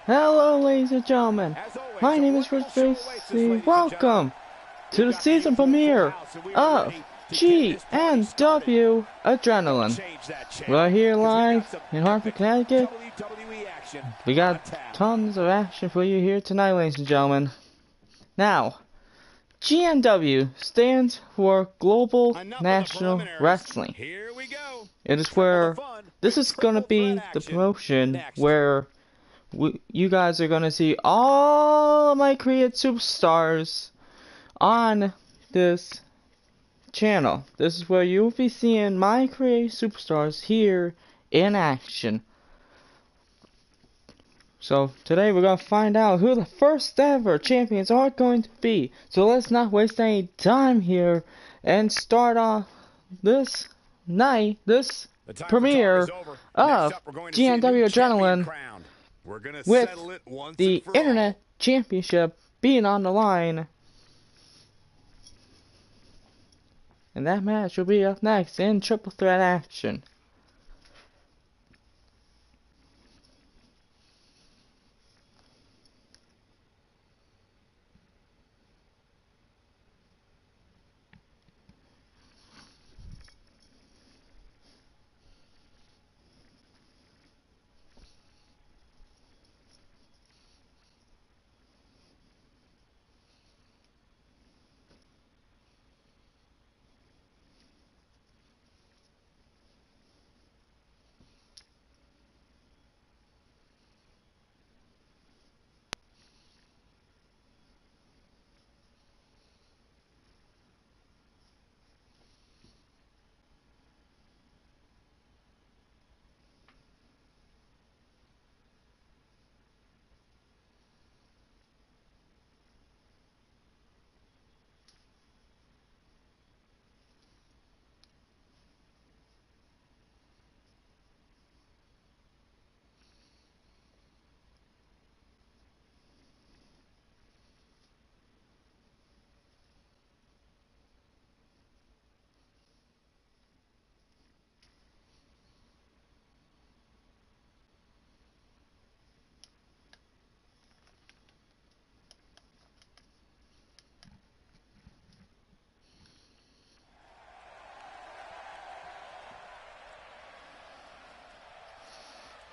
Hello, ladies and gentlemen. My name is Rich Basie. Welcome to the season premiere of GNW Adrenaline. We're here live in Hartford, Connecticut. We got tons of action for you here tonight, ladies and gentlemen. Now, GNW stands for Global National Wrestling. It is where this is going to be the promotion where you guys are going to see all of my created superstars on this channel. This is where you'll be seeing my created superstars here in action. So today we're going to find out who the first ever champions are going to be. So let's not waste any time here and start off this night, this premiere of GNW Adrenaline with the Internet Championship being on the line. And that match will be up next in triple threat action.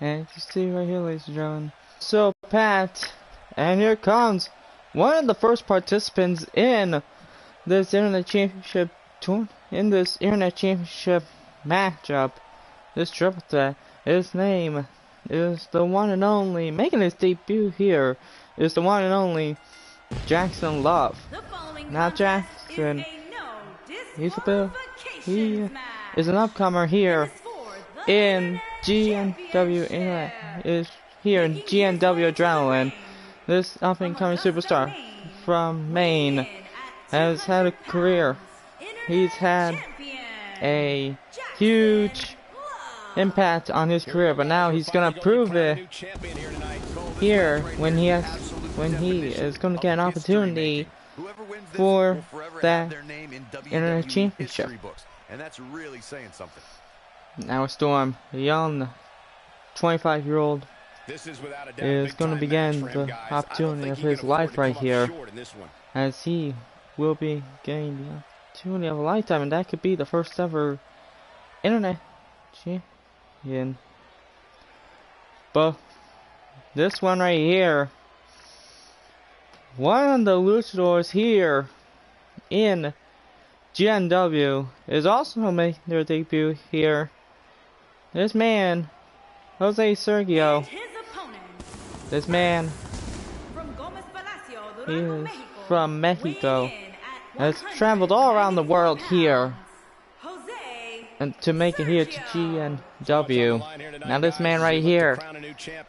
And you see right here, ladies and gentlemen. So, Pat, and here comes one of the first participants in this Internet Championship matchup, this triple threat. His name is the one and only, making his debut here, is the one and only Jackson Love. Now Jackson, he is an upcomer here in GNW is here in GNW Adrenaline. This up-and-coming superstar from Maine has had a career. He's had a huge impact on his career, but now he's gonna prove it here when he is gonna get an opportunity for that Internet Championship. And that's really saying something. Now Storm, a young 25-year-old, is going to begin the opportunity of his life right here, as he will be getting the opportunity of a lifetime, and that could be the first ever Internet champion. But this one right here, one of the luchadors here in GNW is also making their debut here. This man, Jose Sergio, this man, he is from Mexico, has traveled all around the world here, and to make it here to GNW. Now this man right here,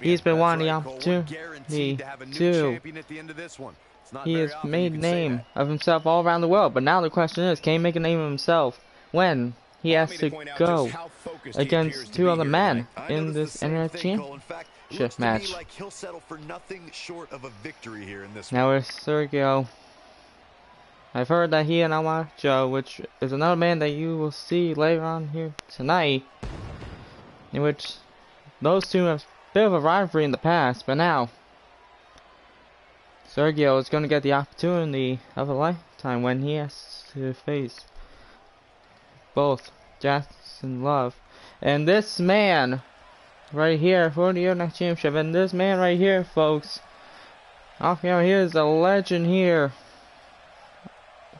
he's been wanting the opportunity to, he has made a name of himself all around the world, but now the question is, can he make a name of himself when he has to go against two other men in this Internet Championship match? Now with Sergio, I've heard that he and Amacho, which is another man that you will see later on here tonight, in which those two have a bit of a rivalry in the past, but now Sergio is going to get the opportunity of a lifetime when he has to face both Jackson Love and this man right here for the Next Championship. And this man right here, folks, he is a legend here.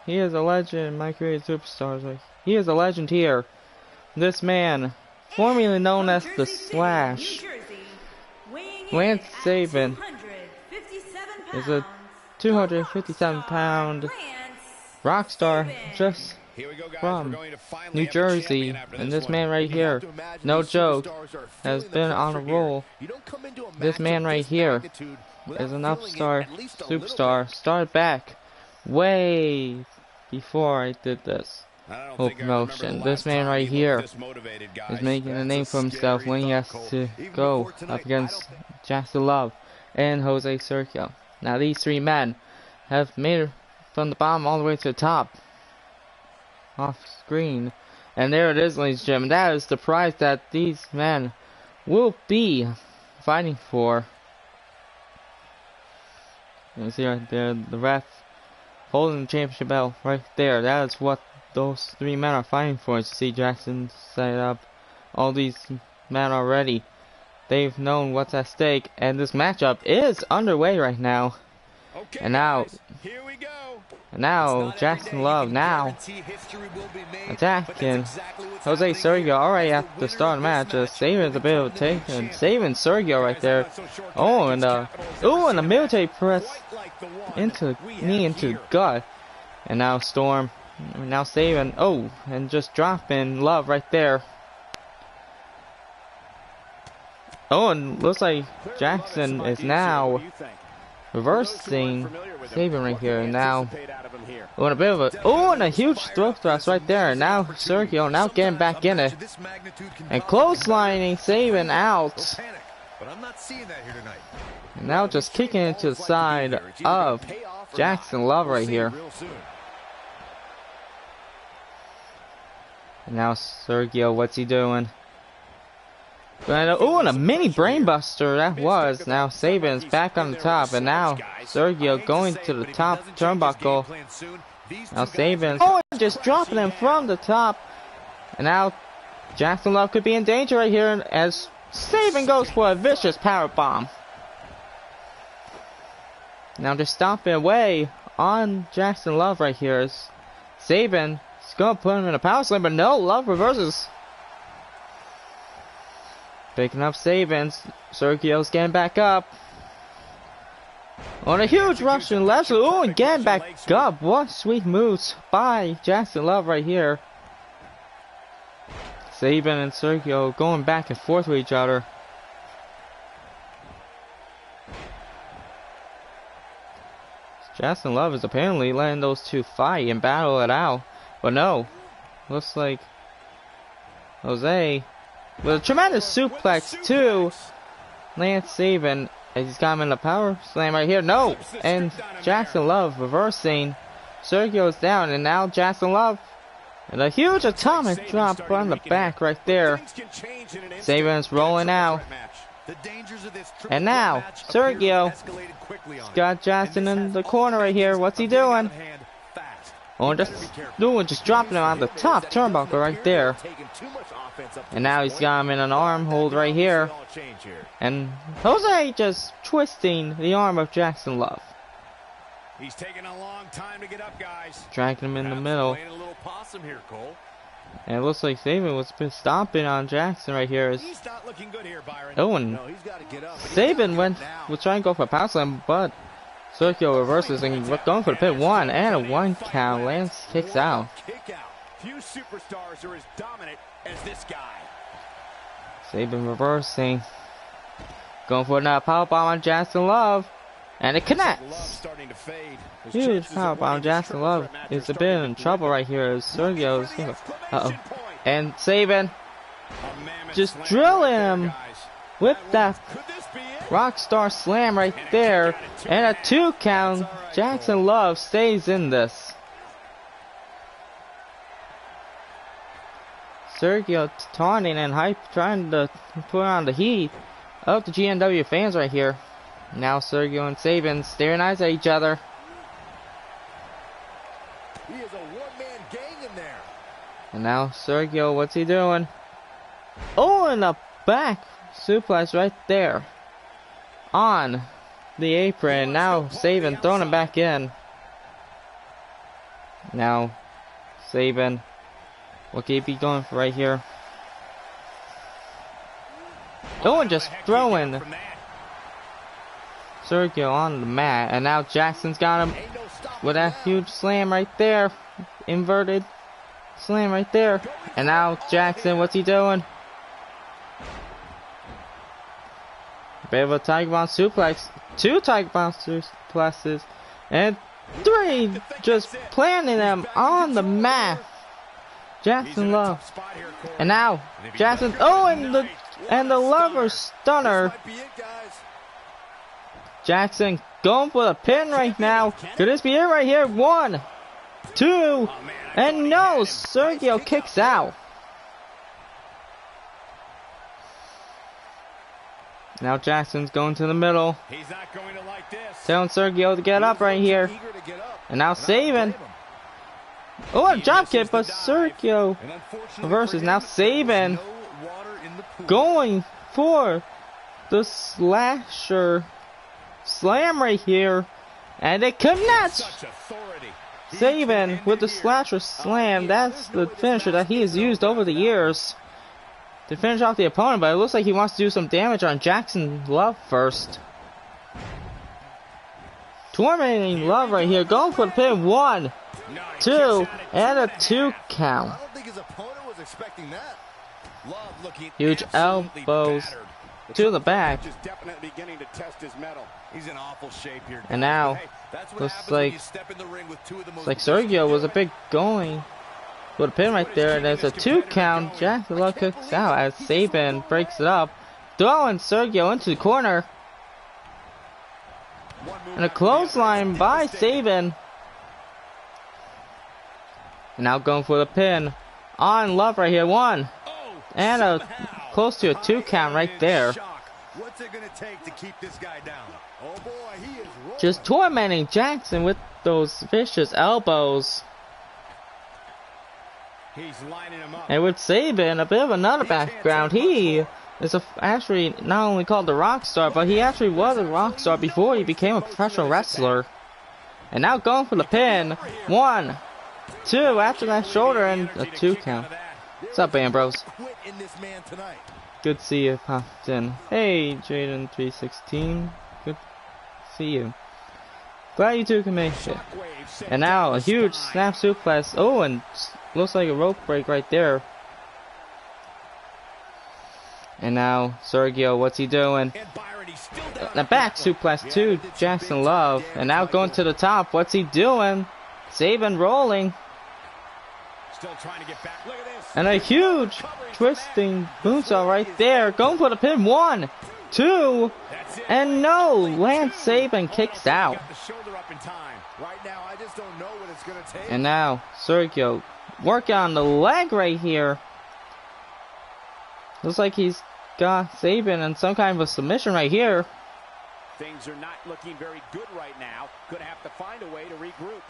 He is a legend, my created superstars. Like, he is a legend here. This man, formerly known as the Slash, Lance Sabin, is a 257-pound rock star just from New Jersey. And this man right here, no joke, has been on a roll. This man right here is an upstart superstar. Started back way before I did this whole promotion. This man right here is making a name for himself when he has to go up against Jackson Love and Jose Sergio. Now these three men have made it from the bottom all the way to the top off screen, and there it is, ladies and gentlemen. That is the prize that these men will be fighting for. You see right there, the ref holding the championship belt right there. That is what those three men are fighting for. As you see Jackson set up all these men already. They've known what's at stake, and this matchup is underway right now. Okay, and now, here we go. And now Jackson Love now attacking Jose Sergio already at the start of the match. Saving a bit of a take and saving Sergio right there. Oh, and a military press into knee into the gut. And now Storm, now saving. Oh, and just dropping Love right there. Oh, and looks like Jackson is now reversing Sabin right here, and now and a bit of a and a huge throat thrust right there. And now Sergio now getting back in it and clotheslining Sabin out. And now just kicking it to the side of Jackson Love right here. And now Sergio, what's he doing? And a mini brainbuster that was. Now Sabin is back on the top, and now Sergio going to the top turnbuckle. Now Sabin just dropping him from the top, and now Jackson Love could be in danger right here as Sabin goes for a vicious power bomb. Now just stomping away on Jackson Love right here. As Sabin is going to put him in a power slam, but no, Love reverses. Picking up Sabin. Sergio's getting back up. On a huge Russian Leslie. Oh, and getting back up. What sweet moves by Jackson Love right here. Sabin and Sergio going back and forth with each other. Jackson Love is apparently letting those two fight and battle it out. But no. Looks like Jose with a tremendous suplex to Lance Sabin as he's got him in a power slam right here. No! And Jackson Love reversing. Sergio's down, and now Jackson Love and a huge atomic drop on the back right there. Sabin's rolling out. And now Sergio's got Jackson in the corner right here. What's he doing? Oh, just dropping him on the top turnbuckle right there. And now he's got him in an arm hold right here. And Jose just twisting the arm of Jackson Love. He's taking a long time to get up, guys. Dragging him in the middle. And it looks like Sabin was stomping on Jackson right here. He's not looking good here, Byron. Oh, and Sabin was trying to go for a power slam, but Sergio reverses and going for the pin. One and a 1 count. Lance kicks out. Few superstars are as dominant as this guy. Sabin reversing. Going for another powerbomb on Jackson Love. And it connects. Huge powerbomb on Jackson Love is a bit in trouble right here as Sergio's and Sabin just drilling him with that Rockstar Slam right there, and a 2 count. Jackson Love stays in this. Sergio taunting and hype, trying to put on the heat of the GNW fans right here. Now Sergio and Saban staring eyes at each other. He is a one-man gang in there. And now Sergio, what's he doing? Oh, and a back suplex right there. On the apron. Now Saban throwing him back in. Now Saban. What can he be going for right here? Oh, and just throwing Sergio on the mat. And now Jackson's got him with that huge slam right there. Inverted slam right there. And now Jackson, what's he doing? Bit of a Tiger Bomb suplex. 2 Tiger Bomb suplexes. And 3 just planting them on the mat. Jackson Love. And now Jackson. Oh, and the lover stunner. Jackson going for the pin right now. Could this be it right here? 1, 2, and no, Sergio kicks out. Now Jackson's going to the middle. He's not going to like this. Telling Sergio to get up right here. And now Saban. Oh, a drop kick, but Sergio reverses. Now Saban going for the slasher slam right here. And it connects. Saban with the slasher slam. That's the finisher that he has used over the years to finish off the opponent, but it looks like he wants to do some damage on Jackson Love first. Tormenting Love right here, going for the pin. 1, 2, and a 2 count. I don't think his opponent was expecting that. Love looking huge elbows to the back. Just definitely beginning to test his mettle. He's in awful shape here. And now looks like Sergio was a bit going. With a pin right there, and there's a 2 count. Jackson Love kicks out as Saban breaks it up, throwing Sergio into the corner. And a clothesline by Saban. And now going for the pin on Love right here. 1, and a close to a 2 count right there. What's it gonna take to keep this guy down? Oh boy, he is rolling. Just tormenting Jackson with those vicious elbows. He's lining him up. And with Saban, a bit of another background. He is actually not only called the rock star, but he actually was a rock star before he became a professional wrestler. And now going for the pin. 1, 2 after that shoulder and a 2 count. What's up, Ambrose? Good to see you popped in. Hey, Jaden316. Good to see you. Glad you two can make it. And now a huge snap suplex. Oh, and looks like a rope break right there. And now Sergio, what's he doing? The back suplex to Jackson Love. And now going to the top. What's he doing? Saban rolling. And a huge twisting moonsault right there. Going for the pin. 1, 2, and no. Lance Saban kicks out. And now Sergio working on the leg right here. Looks like he's got Saban in some kind of a submission right here. Things are not looking very good right now. Gonna have to find a way to regroup.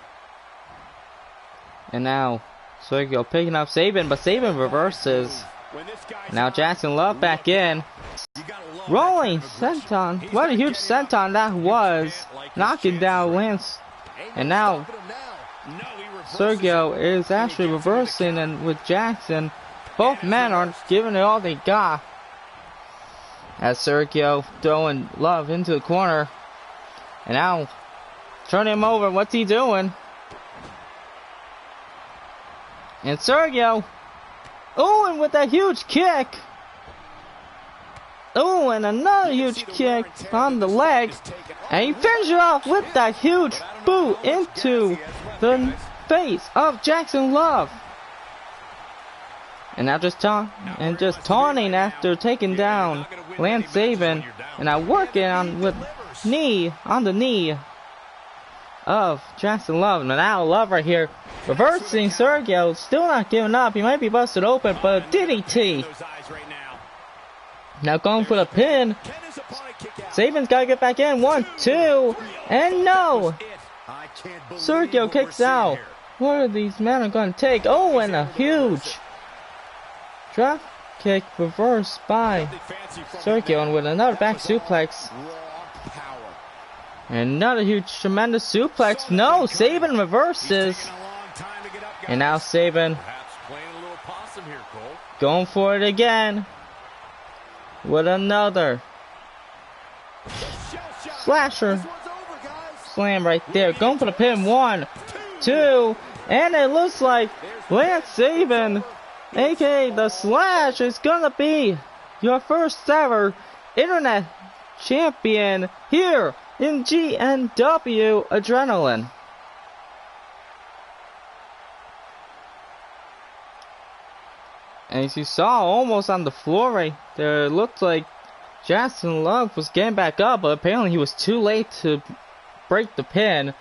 And now Sergio picking up Saban, but Saban reverses. Now Jackson Love back in. Rolling senton. What a huge senton that was. Knocking down Lance. And now Sergio is actually reversing, and with Jackson, both men are giving it all they got. As Sergio throwing Love into the corner. And now turning him over. What's he doing? And Sergio. Oh, and with that huge kick. Oh, and another huge kick on the leg. And he finishes it off with that huge boot into the face of Jackson Love. And now just taunting after taking down Lance Saban. And now working on with knee on the knee of Jackson Love. And now Love right here reversing Sergio. Still not giving up. He might be busted open, but DDT. Now going for the pin. Saban's gotta get back in. 1, 2, and no! Sergio kicks out. What are these men are gonna take? Oh, and a huge drop kick reversed by Sergio, and with another back suplex. Another huge, tremendous suplex. No, Saban reverses. And now Saban going for it again. With another slasher slam right there. Going for the pin. 1, 2, and it looks like Lance Saban, aka the Slash, is gonna be your first ever internet champion here in GNW Adrenaline. As you saw, almost on the floor right there, it looked like Jackson Love was getting back up, but apparently he was too late to break the pin.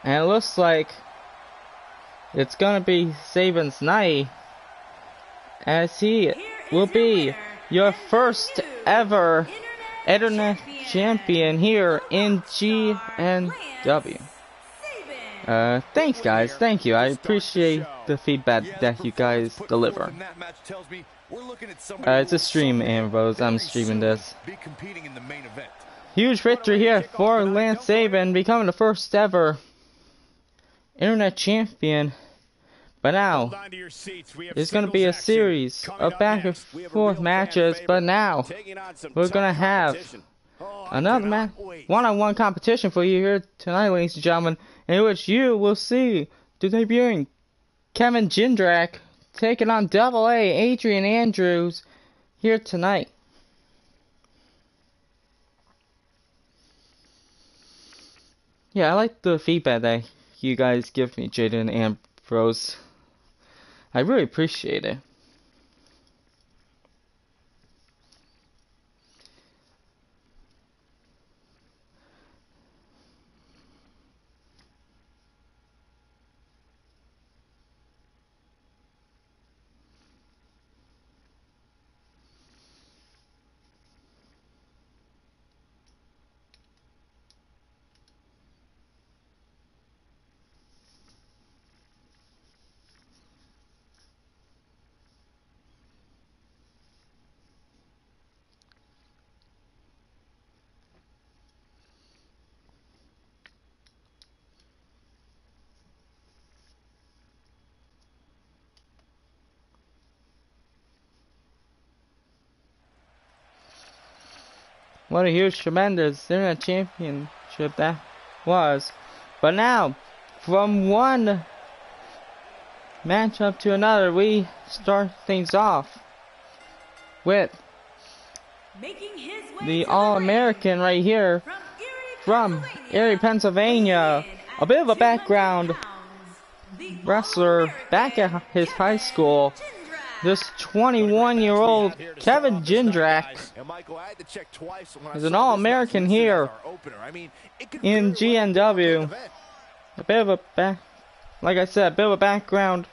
And it looks like it's gonna be Saban's night, as he will be your first ever internet champion here in GNW. Thanks guys, thank you. I appreciate the feedback that you guys deliver. It's a stream, Ambrose. I'm streaming this. Huge victory here for Lance Saban, becoming the first ever internet champion. But now, there's going to be a series of back and forth matches, but now, we're going to have another one-on-one competition for you here tonight, ladies and gentlemen, in which you will see the debuting Kevin Jindrak taking on Double A Adrian Andrews here tonight. Yeah, I like the feedback that you guys give me, Jaden and Ambrose. I really appreciate it. What a huge, tremendous internet championship that was. But now, from one matchup to another, we start things off with the All-American right here from Erie, Pennsylvania. A bit of a background wrestler back at his high school. This 21-year-old Kevin Jindrak is an All-American here in GNW. A bit of a like I said, a bit of a background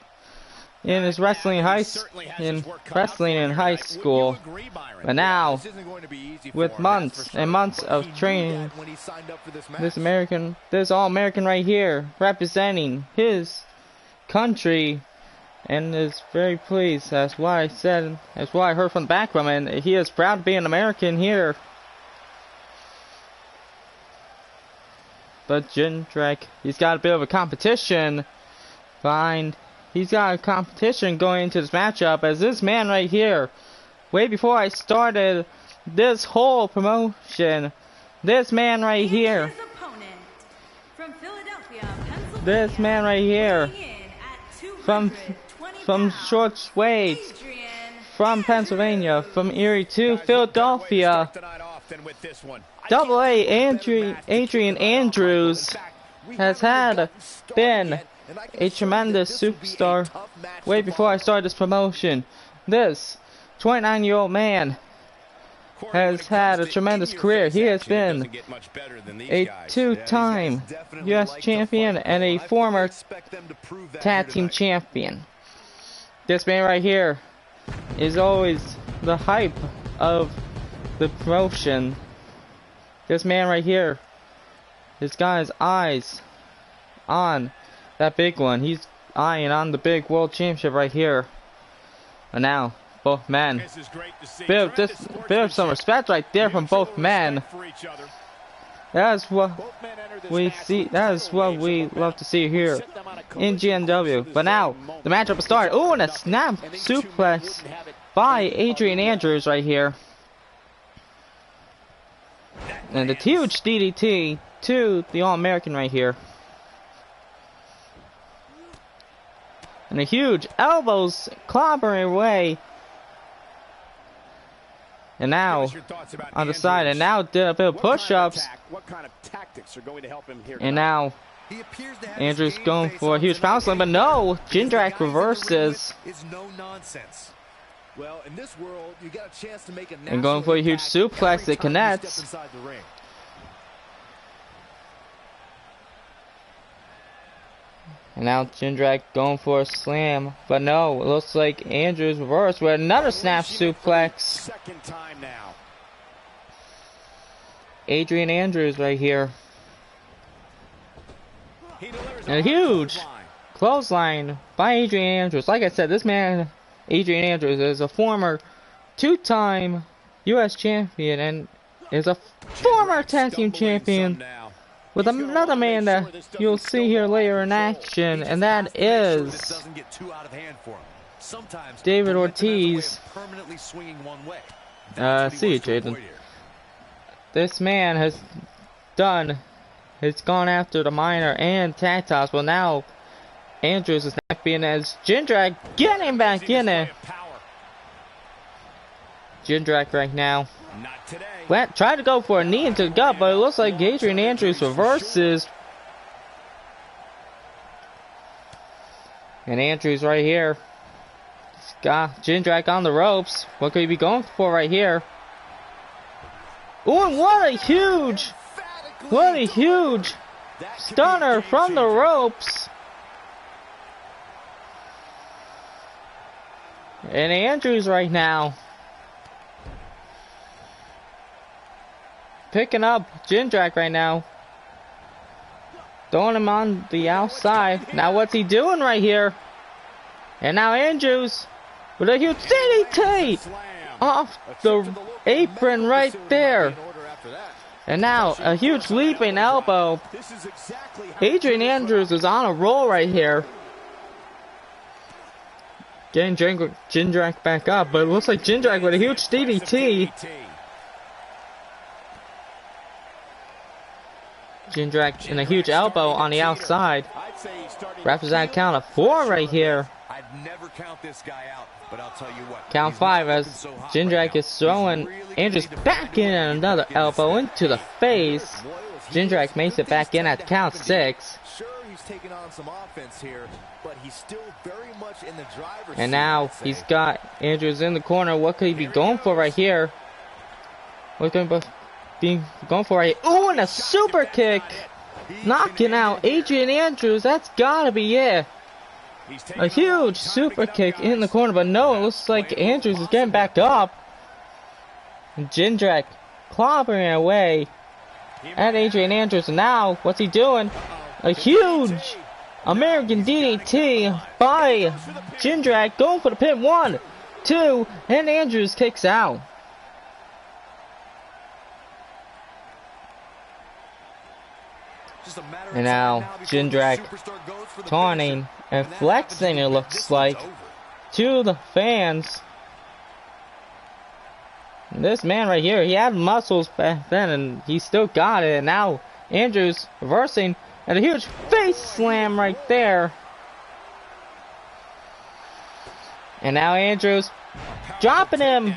in his wrestling in high school. But now, with months and months of training, this All-American right here, representing his country, and is very pleased. That's why I said, that's why I heard from the background, and he is proud to be an American here. But Jindrak, he's got a bit of a competition. He's got a competition going into this matchup, as this man right here, way before I started this whole promotion, this man right here, this man right here, from short weights, from Pennsylvania, from Erie to Philadelphia, Double A Adrian Andrews has been a tremendous superstar way before I started this promotion. This 29-year-old man has had a tremendous career. He has been a two-time U.S. champion and a former tag team champion. This man right here is always the hype of the promotion. This man right here, he's got his eyes on that big one. He's eyeing on the big world championship right here. And now, both men. Bit of some respect right there from both men. That is what we see. That is what we love to see here in GNW. But now the matchup is started. Oh, and a snap suplex by Adrian Andrews right here, and a huge DDT to the All-American right here, and a huge elbows clobbering away. And now on the side, and now did a bit of push-ups. And now Andrews going for a huge power slam, but no, Jindrak reverses. And going for a huge suplex that connects. And now Jindrak going for a slam, but no, it looks like Andrews reversed with another snap suplex. Adrian Andrews right here. And a huge clothesline by Adrian Andrews. Like I said, this man, Adrian Andrews, is a former two-time U.S. champion and is a former tag team champion with another man that you'll see here later in action, and that is David Ortiz. See you, Jaden. This man has gone after the minor and tag toss. Well, now Andrews is not being as Jindrak getting back in it. Jindrak right now. Tried to go for a knee into the gut, but it looks like Adrian Andrews reverses. And Andrews right here. He's got Jindrak on the ropes. What could he be going for right here? Ooh, and what a huge stunner from the ropes. And Andrews right now picking up Jindrak right now. Throwing him on the outside. Now what's he doing right here? And now Andrews with a huge DDT off the apron right there. And now a huge leaping elbow. Adrian Andrews is on a roll right here. Getting Jindrak back up, but it looks like Jindrak with a huge DDT. Jindrak and a huge elbow on the outside. Wraps that count of 4 right here. I'd never count this guy out, but I'll tell you what. Count 5 as Jindrak is throwing Andrews back in and another elbow into the face. Jindrak makes it back in at count 6. Sure, he's taking on some offense here, but he's still very much in the driver's seat. And now he's got Andrews in the corner. What could he be going for right here? What's going for right here? Ooh, and a super kick! Knocking out Adrian Andrews. That's gotta be it. A huge super kick in the corner, but no, it looks like Andrews is getting back up. And Jindrak clobbering away at Adrian Andrews. And now, what's he doing? A huge American DDT by Jindrak, going for the pin. 1, 2, and Andrews kicks out. And now Jindrak taunting and flexing, it looks like, to the fans. And this man right here, he had muscles back then and he still got it. And now Andrews reversing and a huge face slam right there. And now Andrews dropping him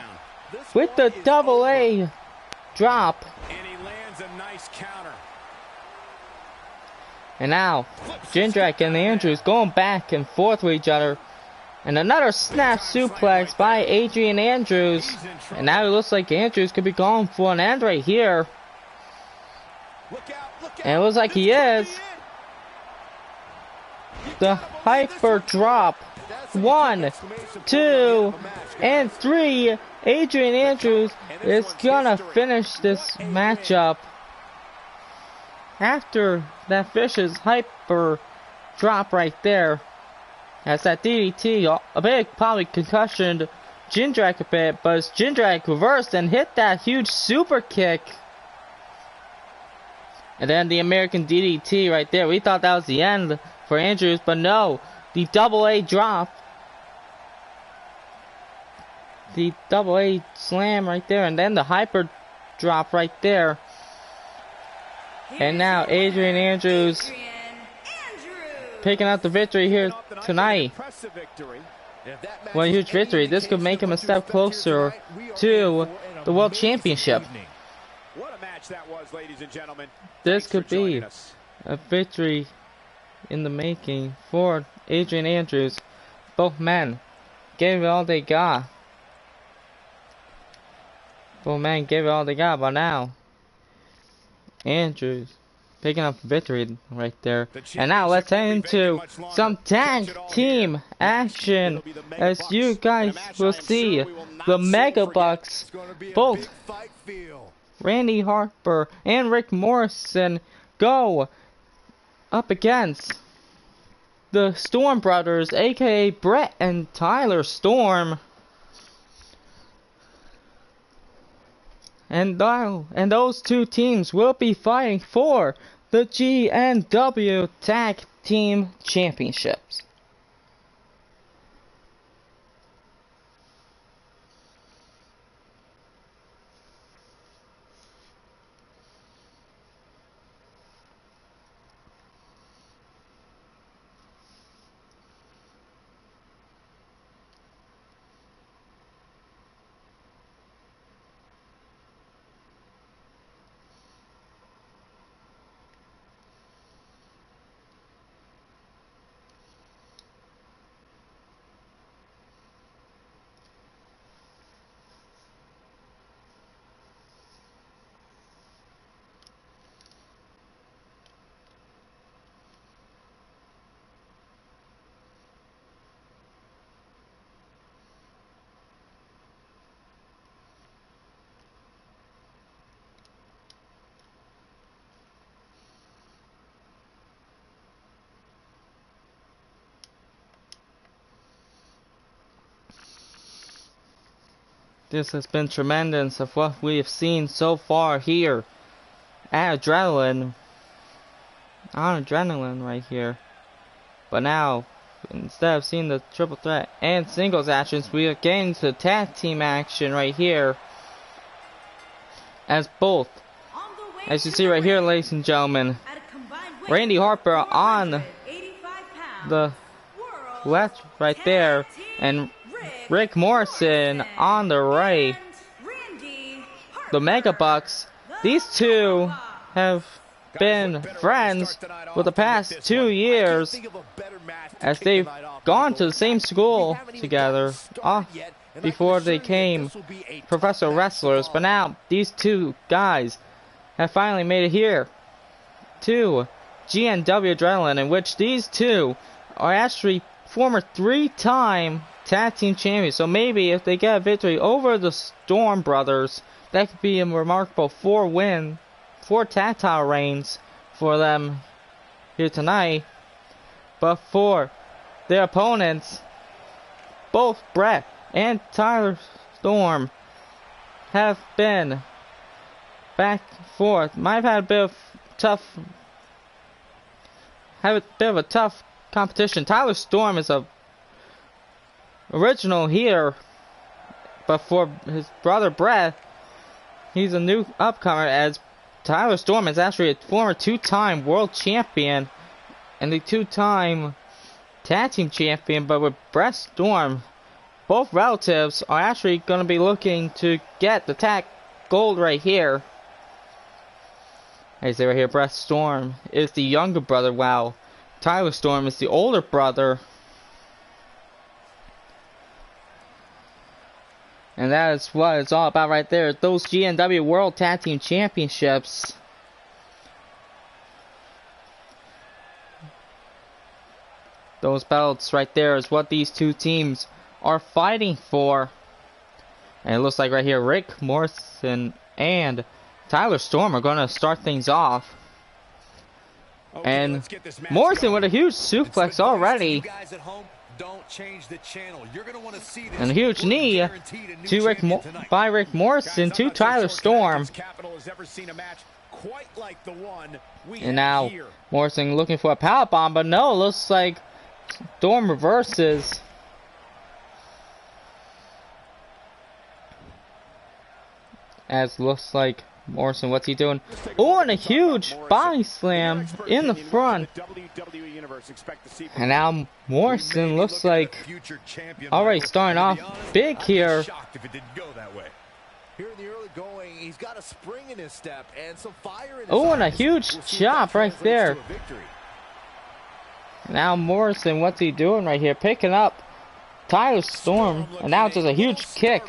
with the double A drop. And he lands a nice counter. And now Jindrak and Andrews going back and forth with each other. And another snap suplex by Adrian Andrews. And now it looks like Andrews could be going for an end right here. And it looks like he is. The hyper drop. 1, 2, and 3. Adrian Andrews is gonna finish this matchup after that vicious hyper drop right there, as that DDT, a big probably concussioned Jindrak a bit, but as Jindrak reversed and hit that huge super kick. And then the American DDT right there. We thought that was the end for Andrews, but no. The double A drop. The double A slam right there, and then the hyper drop right there. And now Adrian Andrews picking up the victory here tonight. What a huge victory. This could make him a step closer to the World Championship. What a match that was, ladies and gentlemen. This could be a victory in the making for Adrian Andrews. Both men gave it all they got. Both men gave it all they got, but now Andrews picking up victory right there. And now let's head into some tag team action. As you guys will see, the Mega Bucks, both Randy Harper and Rick Morrison, go up against the Storm Brothers, aka Brett and Tyler Storm. And those two teams will be fighting for the GNW Tag Team Championships. This has been tremendous of what we have seen so far here at Adrenaline. On Adrenaline right here. But now, instead of seeing the triple threat and singles actions, we are getting to tag team action right here. As both, as you see right here, ladies and gentlemen, Randy Harper on the left right there, and Rick Morrison on the right. The Mega Bucks, these two have been friends for the past 2 years, as they've gone to the same school together before they became professional wrestlers. But now these two guys have finally made it here to GNW Adrenaline, in which these two are actually former 3-time tag team champions. So maybe if they get a victory over the Storm Brothers, that could be a remarkable 4 tag title reigns for them here tonight. But for their opponents, both Brett and Tyler Storm have been back and forth. Might have had a bit of a tough competition. Tyler Storm is a original here, but for his brother Brett, he's a new upcomer, as Tyler Storm is actually a former 2-time world champion and the 2-time tag team champion. But with Brett Storm, both relatives are actually going to be looking to get the tag gold right here. As they right here, Brett Storm is the younger brother, while Tyler Storm is the older brother. And that is what it's all about right there. Those GNW World Tag Team Championships. Those belts right there is what these two teams are fighting for. And it looks like right here, Rick Morrison and Tyler Storm are going to start things off. And Morrison with a huge suplex already. And a huge knee to by Rick Morrison to Tyler Storm. And now Morrison looking for a powerbomb, but no, it looks like Storm reverses. As looks like Morrison, what's he doing? Oh, and a huge body slam in the front. And now Morrison looks like already starting off big here. Here in the early going, he's got a spring in his step and some fire in his Oh, and a eyes. huge chop right there. Now Morrison, what's he doing right here? Picking up Tyler Storm, and now it's just a huge kick.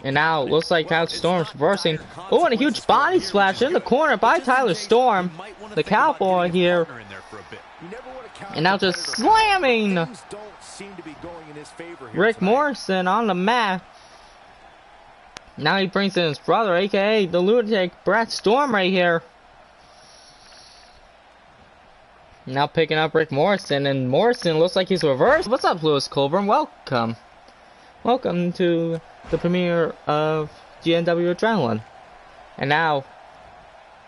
And now it looks like Tyler Storm's reversing. Oh, and a huge body splash in the corner by Tyler Storm, the cowboy here. And now just slamming Rick Morrison on the mat. Now he brings in his brother, aka the lunatic Brett Storm right here. Now picking up Rick Morrison, and Morrison looks like he's reversed. What's up, Lewis Colburn? Welcome. Welcome to the premiere of GNW Adrenaline. And now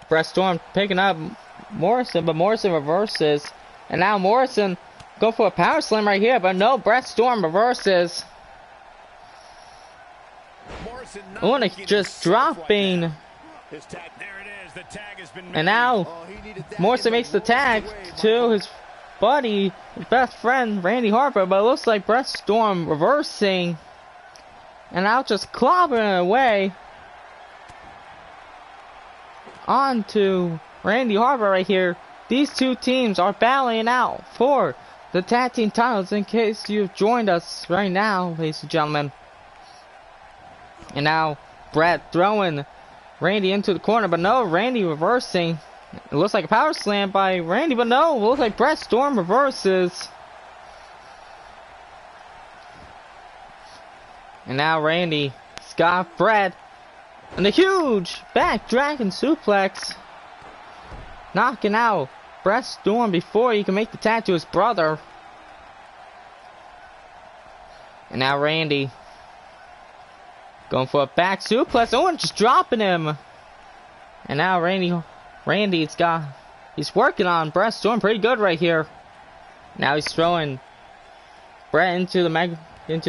Brett Storm picking up Morrison, but Morrison reverses. And now Morrison go for a power slam right here, but no, Brett Storm reverses. Oh, and just dropping. And now Morrison makes the tag to his buddy, his best friend, Randy Harper, but it looks like Brett Storm reversing. And now just clobbering away onto Randy Harper right here. These two teams are battling out for the tag team titles, in case you've joined us right now, ladies and gentlemen. And now Brett throwing Randy into the corner, but no, Randy reversing. It looks like a power slam by Randy, but no, it looks like Brett Storm reverses. And now Randy, Scott, Brett, and a huge back dragon suplex, knocking out Brett Storm before he can make the tag to his brother. And now Randy going for a back suplex. Oh, and just dropping him. And now Randy's he's working on Brett Storm pretty good right here. Now he's throwing Brett into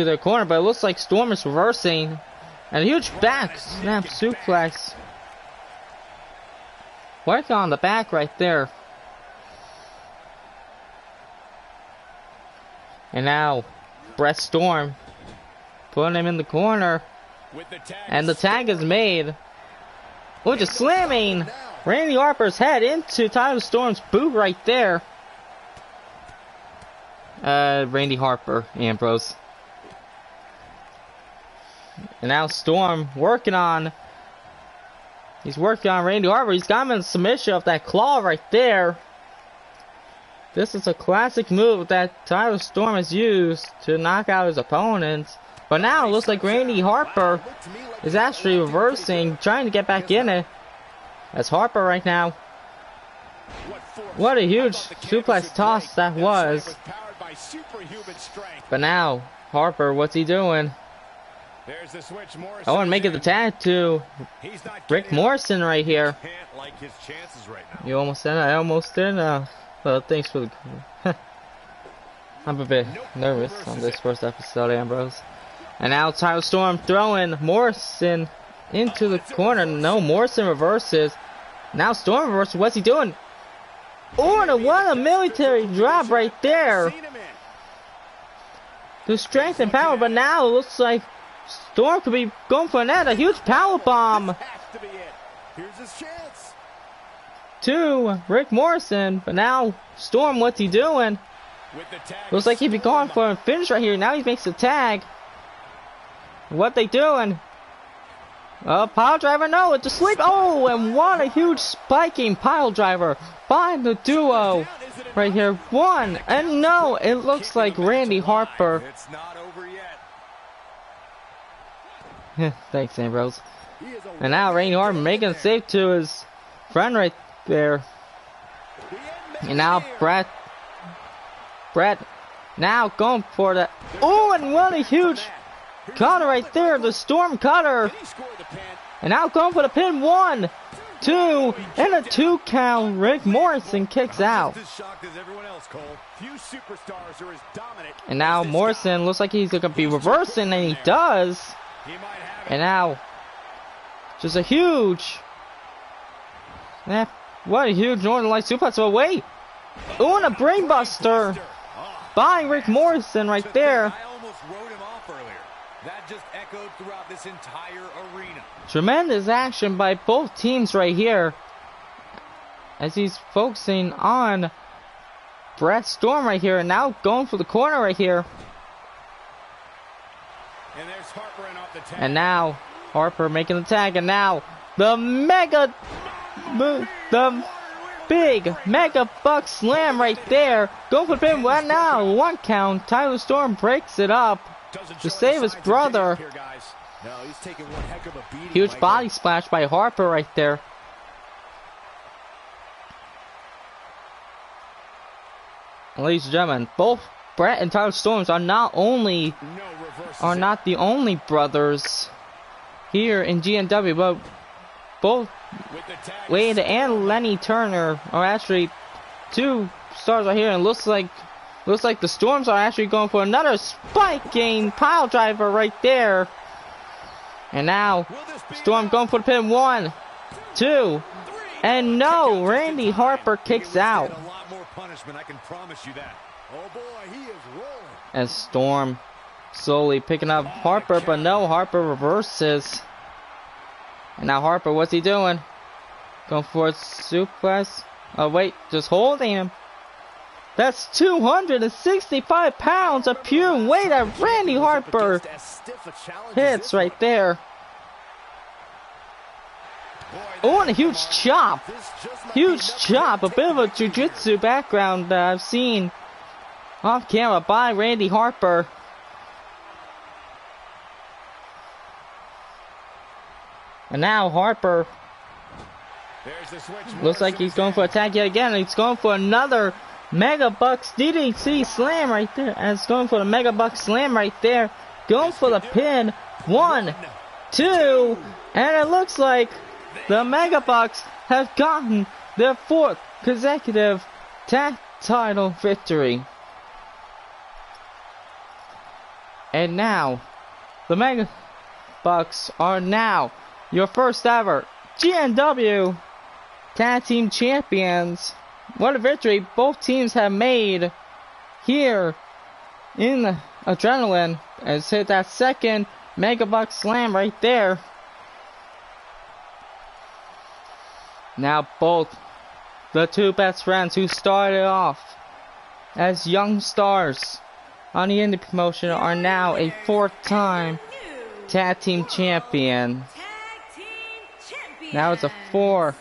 the corner, but it looks like Storm is reversing. And a huge back snap suplex. Working on the back right there. And now Brett Storm putting him in the corner. And the tag is made. Oh, just slamming Randy Harper's head into Tyler Storm's boot right there. Randy Harper, Ambrose. And now Storm working on Randy Harper. He's got him in submission of that claw right there. This is a classic move that Tyler Storm has used to knock out his opponents. But now it looks like Randy Harper is actually reversing, trying to get back in it. That's Harper right now. What a huge suplex toss that was. But now, Harper, what's he doing? Oh, and making the tag to Rick Morrison right here. You almost said it. I almost did. Well, thanks for the... I'm a bit nervous on this first episode, Ambrose. And now Tyler Storm throwing Morrison into the corner. No, Morrison reverses. Now Storm reverses. What's he doing? Oh, and what a military drop right there. The strength and power, but now it looks like Storm could be going for a huge power bomb. Here's his chance. To Rick Morrison, but now Storm, what's he doing? Looks like he'd be going for a finish right here. Now he makes a tag. What they doing? Pile driver, no, it's a sleep. Oh, and what a huge spiking pile driver by the duo right here. One, and no, it looks like Randy Harper. It's not over yet. Thanks, Ambrose. And now Randy Harper making a save to his friend right there. And now Brett now going for the, oh, and what a huge cutter right there, the storm cutter. And now going for the pin, 1, 2, and a 2 count. Rick Morrison kicks out. And now Morrison looks like he's gonna be reversing, and he does. And now just a huge, what a huge Northern Light suplex. Oh wait, ooh, and a brainbuster by Rick Morrison right there. I almost wrote him off earlier. That just echoed throughout this entire arena. Tremendous action by both teams right here, as he's focusing on Brett Storm right here, and now going for the corner right here. And there's Harper in off the tag. And now Harper making the tag, and now the big mega buck slam right there. Go for the pin. Well, now 1 count. Tyler Storm breaks it up to save his brother. No, he's taking one heck of a beating. Huge body splash by Harper right there. And ladies and gentlemen, both Brett and Tyler Storms are not the only brothers here in GNW, but both Wade and Lenny Turner are actually 2 stars right here, and looks like the Storms are actually going for another spiking pile driver right there. And now Storm going for the pin, 1, 2, and no, Randy Harper kicks out. A lot more punishment, I can promise you that. Oh boy, he is rolling. As Storm slowly picking up Harper, but no, Harper reverses. And now Harper, what's he doing? Going for a suplex. Oh wait, just holding him. That's 265 pounds of pure weight that Randy Harper hits right there. Oh, and a huge chop. Huge chop. A bit of a jiu-jitsu background that I've seen off camera by Randy Harper. And now Harper looks like he's going for a tag yet again. He's going for another Mega Bucks DDT slam right there. And it's going for the Mega Bucks slam right there. Going for the pin. 1, 2, and it looks like the Mega Bucks have gotten their 4th consecutive tag title victory. And now the Mega Bucks are now your first ever GNW Tag Team Champions. What a victory both teams have made here in Adrenaline. As hit that second Mega Buck slam right there. Now both the 2 best friends who started off as young stars on the indie promotion are now a 4th time Tag Team Champion. Now it's a 4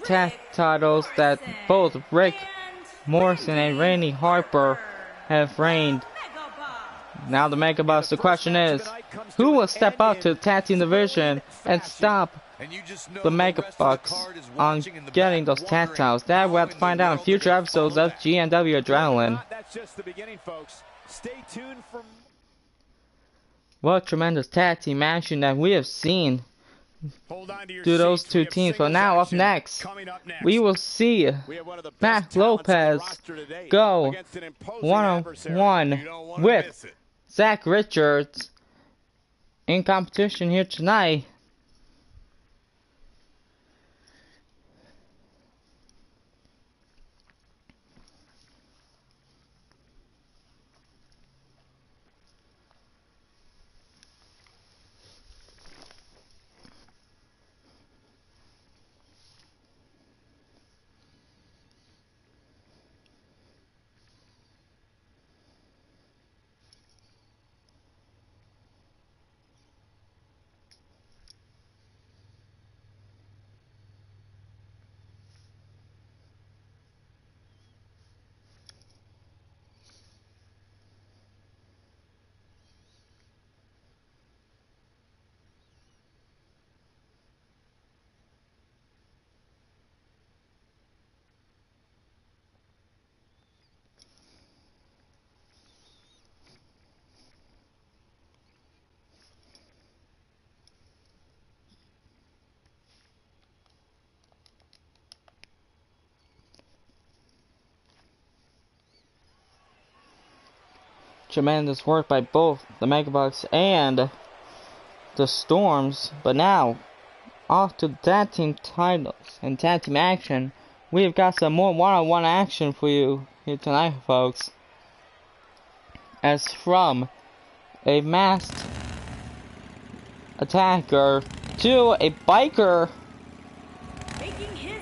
tag titles that both Rick Morrison and Randy Harper have reigned. Now the Mega Bucks, the question is, who will step up to the tag team division and stop the Mega Bucks on getting those tag titles? That we'll have to find out in future episodes of GNW Adrenaline. What tremendous tag team action that we have seen to those 2 teams. So now up next, we will see Matt Lopez go one-on-one with Zach Richards in competition here tonight. tremendous work by both the Megabucks and the Storms. But now, off to the tag team titles and tag team action. We've got some more one-on-one action for you here tonight, folks. As from a masked attacker to a biker,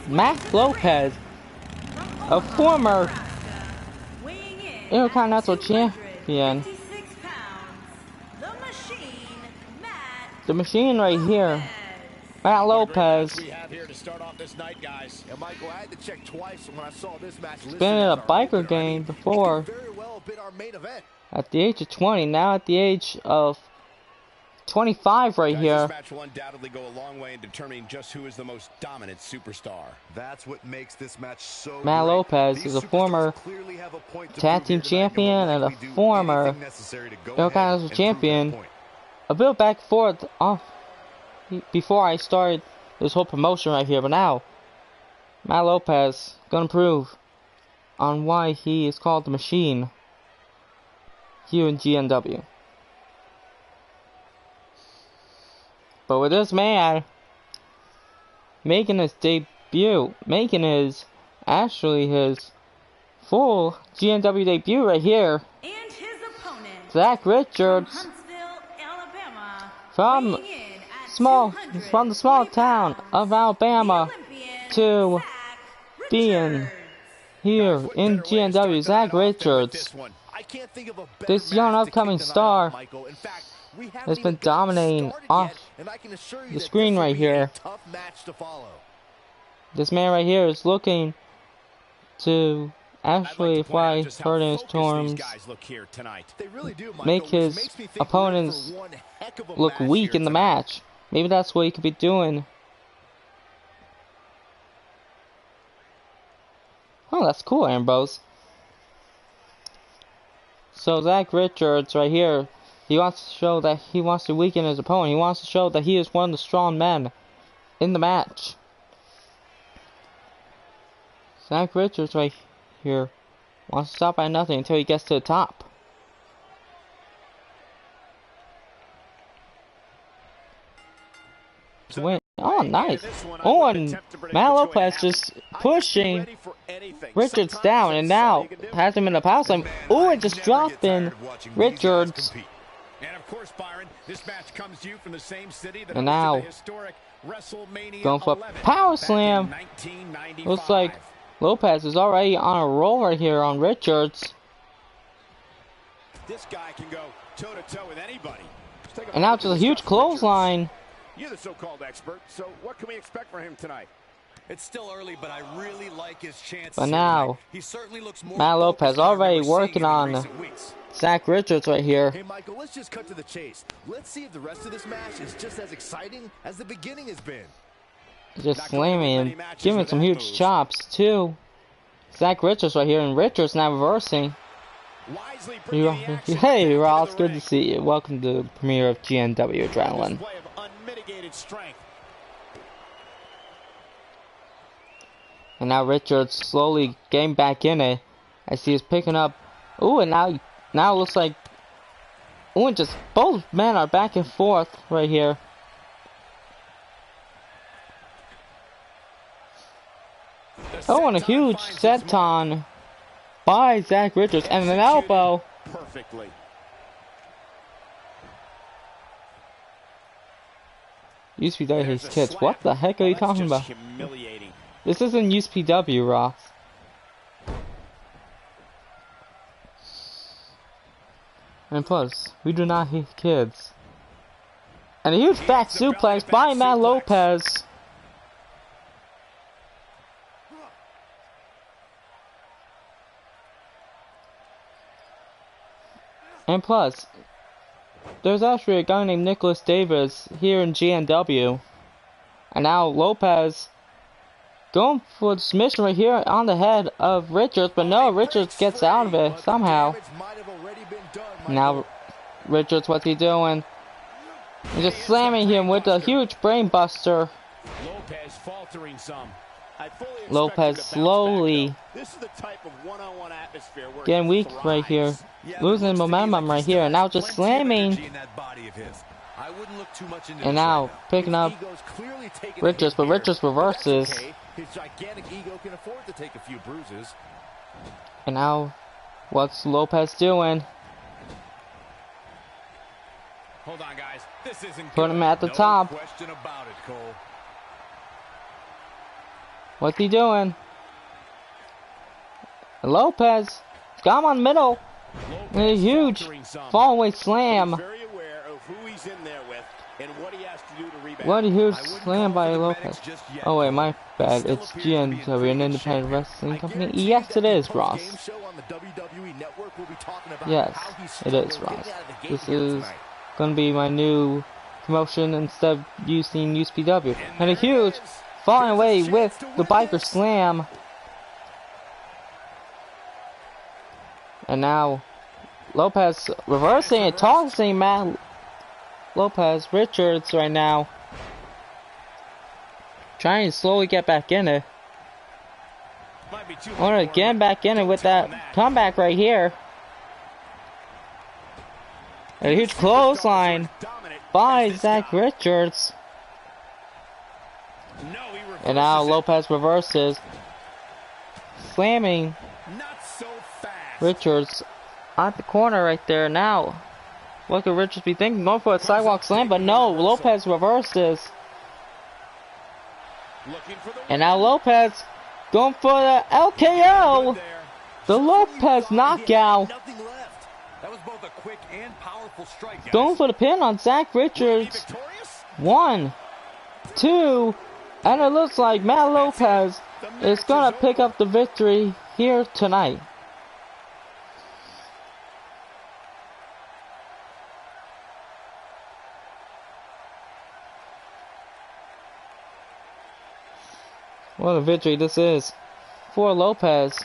Matt Lopez, a former Intercontinental Champion. The Machine right here, Matt Lopez. He's been in a biker gang before. At the age of 20, now at the age of 25 right here. This match will undoubtedly go a long way in determining just who is the most dominant superstar. That's what makes this match so Matt great. Lopez is a former tag team champion and a former Intercontinental Champion. A bit back and forth off before I started this whole promotion right here, but now Matt Lopez gonna prove on why he is called the Machine here in GNW. But with this man making his debut, actually his full GNW debut right here, and his opponent, Zach Richards, from Huntsville, Alabama, from the small town of Alabama to being here in GNW. Zach Richards, this young upcoming star, has been dominating off the screen right here. This man right here is looking to actually fly hurt in his terms, make his opponents look weak in the match. Maybe that's what he could be doing. Oh, that's cool, Ambrose. So Zach Richards right here, he wants to show that he wants to weaken his opponent. He wants to show that he is one of the strong men in the match. Zach Richards right here wants to stop at nothing until he gets to the top. Win. Oh, nice. Oh, and Matt Lopez just pushing Richards down, and now has him in the power slam. Oh, and just dropping Richards. And of course, Byron, this match comes to you from the same city that and now the historic WrestleMania going for 11 a power slam. Looks like Lopez is already on a roll right here on Richards. This guy can go toe to toe with anybody. And now just a huge clothesline. You're the so-called expert, so what can we expect from him tonight? It's still early, but I really like his chances. But now, he certainly looks more Matt Lopez already working on Zach Richards right here. Hey, Michael, let's just cut to the chase. Let's see if the rest of this match is just as exciting as the beginning has been. Just slamming and giving some huge chops too. Zach Richards right here, and Richards now reversing. Hey Ross, good to see you. Welcome to the premiere of GNW Adrenaline. And now Richards slowly getting back in it as he is picking up. Ooh, and now it looks like, ooh, and just both men are back and forth right here. Oh, and a huge senton by Zach Richards, and an elbow. Perfectly. USPW hates kids. What the heck are you talking about? This isn't USPW, Ross. And plus, we do not hate kids. And a huge back suplex by Matt Lopez. And plus, there's actually a guy named Nicholas Davis here in GNW. And now Lopez going for the submission right here on the head of Richards, but no, Richards gets out of it somehow. Now, Richards, what's he doing? He's just slamming him with a huge brain buster. Lopez faltering some. Lopez slowly this is the type of one-on-one atmosphere where getting weak right here. Yeah, but it losing looks to me momentum like he right still here, and has now just plenty of slamming, energy in that body of his. I wouldn't look too much into and this right now now. picking up His ego's clearly taking a hit Richards, but here, Richards but that's reverses, okay. His gigantic ego can afford to take a few bruises. and now what's Lopez doing? Hold on, guys. This isn't Put good. him at the No top. question about it, Cole. What's he doing? Lopez, got him on middle. A huge fallaway slam. Very aware of who he's in there with and what he has to do to rebound. What a huge I wouldn't slam call by for the Lopez. medics just yet, Oh wait, Cole. my He bad. still It's appears to be in GNW, pretty an good independent shape wrestling here. I company. guarantee Yes, that it the is, post-game Ross. show on the WWE Network will be talking about Yes, how he it is, struggled Ross. getting out of the gate This here is tonight. gonna be my new promotion instead of using USPW. And a there it huge is. falling Here's away his with chance to the win biker this. slam. And now Lopez reversing and tossing Matt Lopez Richards right now. Trying to slowly get back in it. Might be too late Wanna for get him. back in it Don't with tell him that comeback right here. A huge Superstars clothesline are dominant by as this Zach guy. Richards. No, he reverses And now it. Lopez reverses. Slamming Not so fast. Richards at the corner right there. Now, what could Richards be thinking? Going for a sidewalk slam, but no, Lopez reverses. Looking for the And now Lopez going for the LKO. The Lopez knockout. Nothing left. That was both a quick and powerful strike, guys. Going for the pin on Zach Richards. Victorious? 1, 2, and it looks like Matt Lopez is gonna pick up the victory here tonight. What a victory this is for Lopez.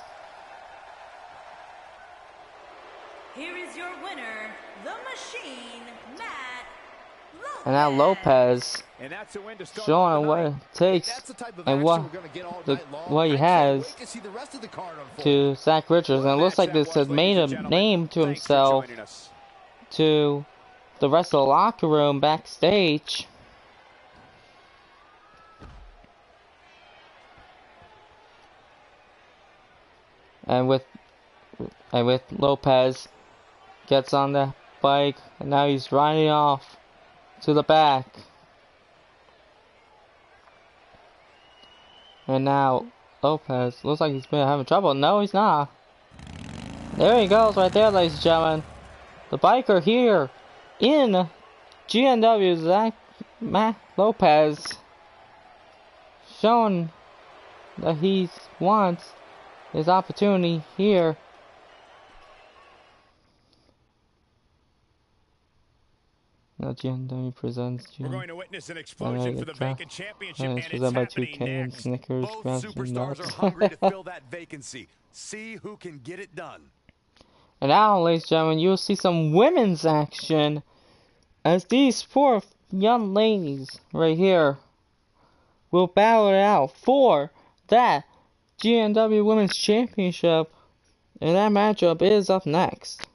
Here is your winner, the Machine, Matt Lopez. And now Lopez And that's a win to start showing off the what night. it takes That's the type of and action what we're gonna get all the night long. what he I can't has wait to see the rest of the card unfold. to Zach Richards, and it looks like this has made a name to Thanks for himself joining us. to the rest of the locker room backstage. And with Lopez gets on the bike, and now he's riding off to the back. And now Lopez looks like he's been having trouble. No, he's not. There he goes right there, ladies and gentlemen. The biker here in GNW, Zach Matt Lopez, showing that he wants his opportunity here. Now GNW presents We're going to witness an explosion for the vacant championship, and it's presented by happening 2K and next. Snickers. Both Grabs and superstars nuts. are hungry to fill that vacancy. See who can get it done. And now, ladies and gentlemen, you'll see some women's action as these four young ladies right here will battle it out for that GNW Women's Championship. And that matchup is up next.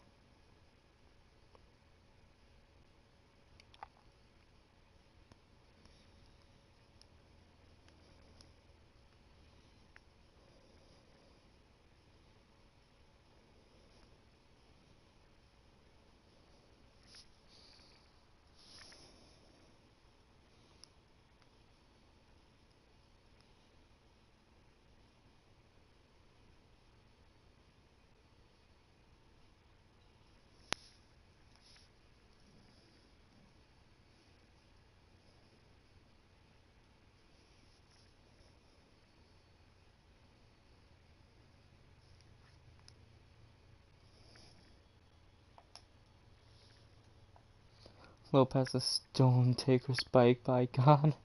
Lopez a Stone Taker spike by God.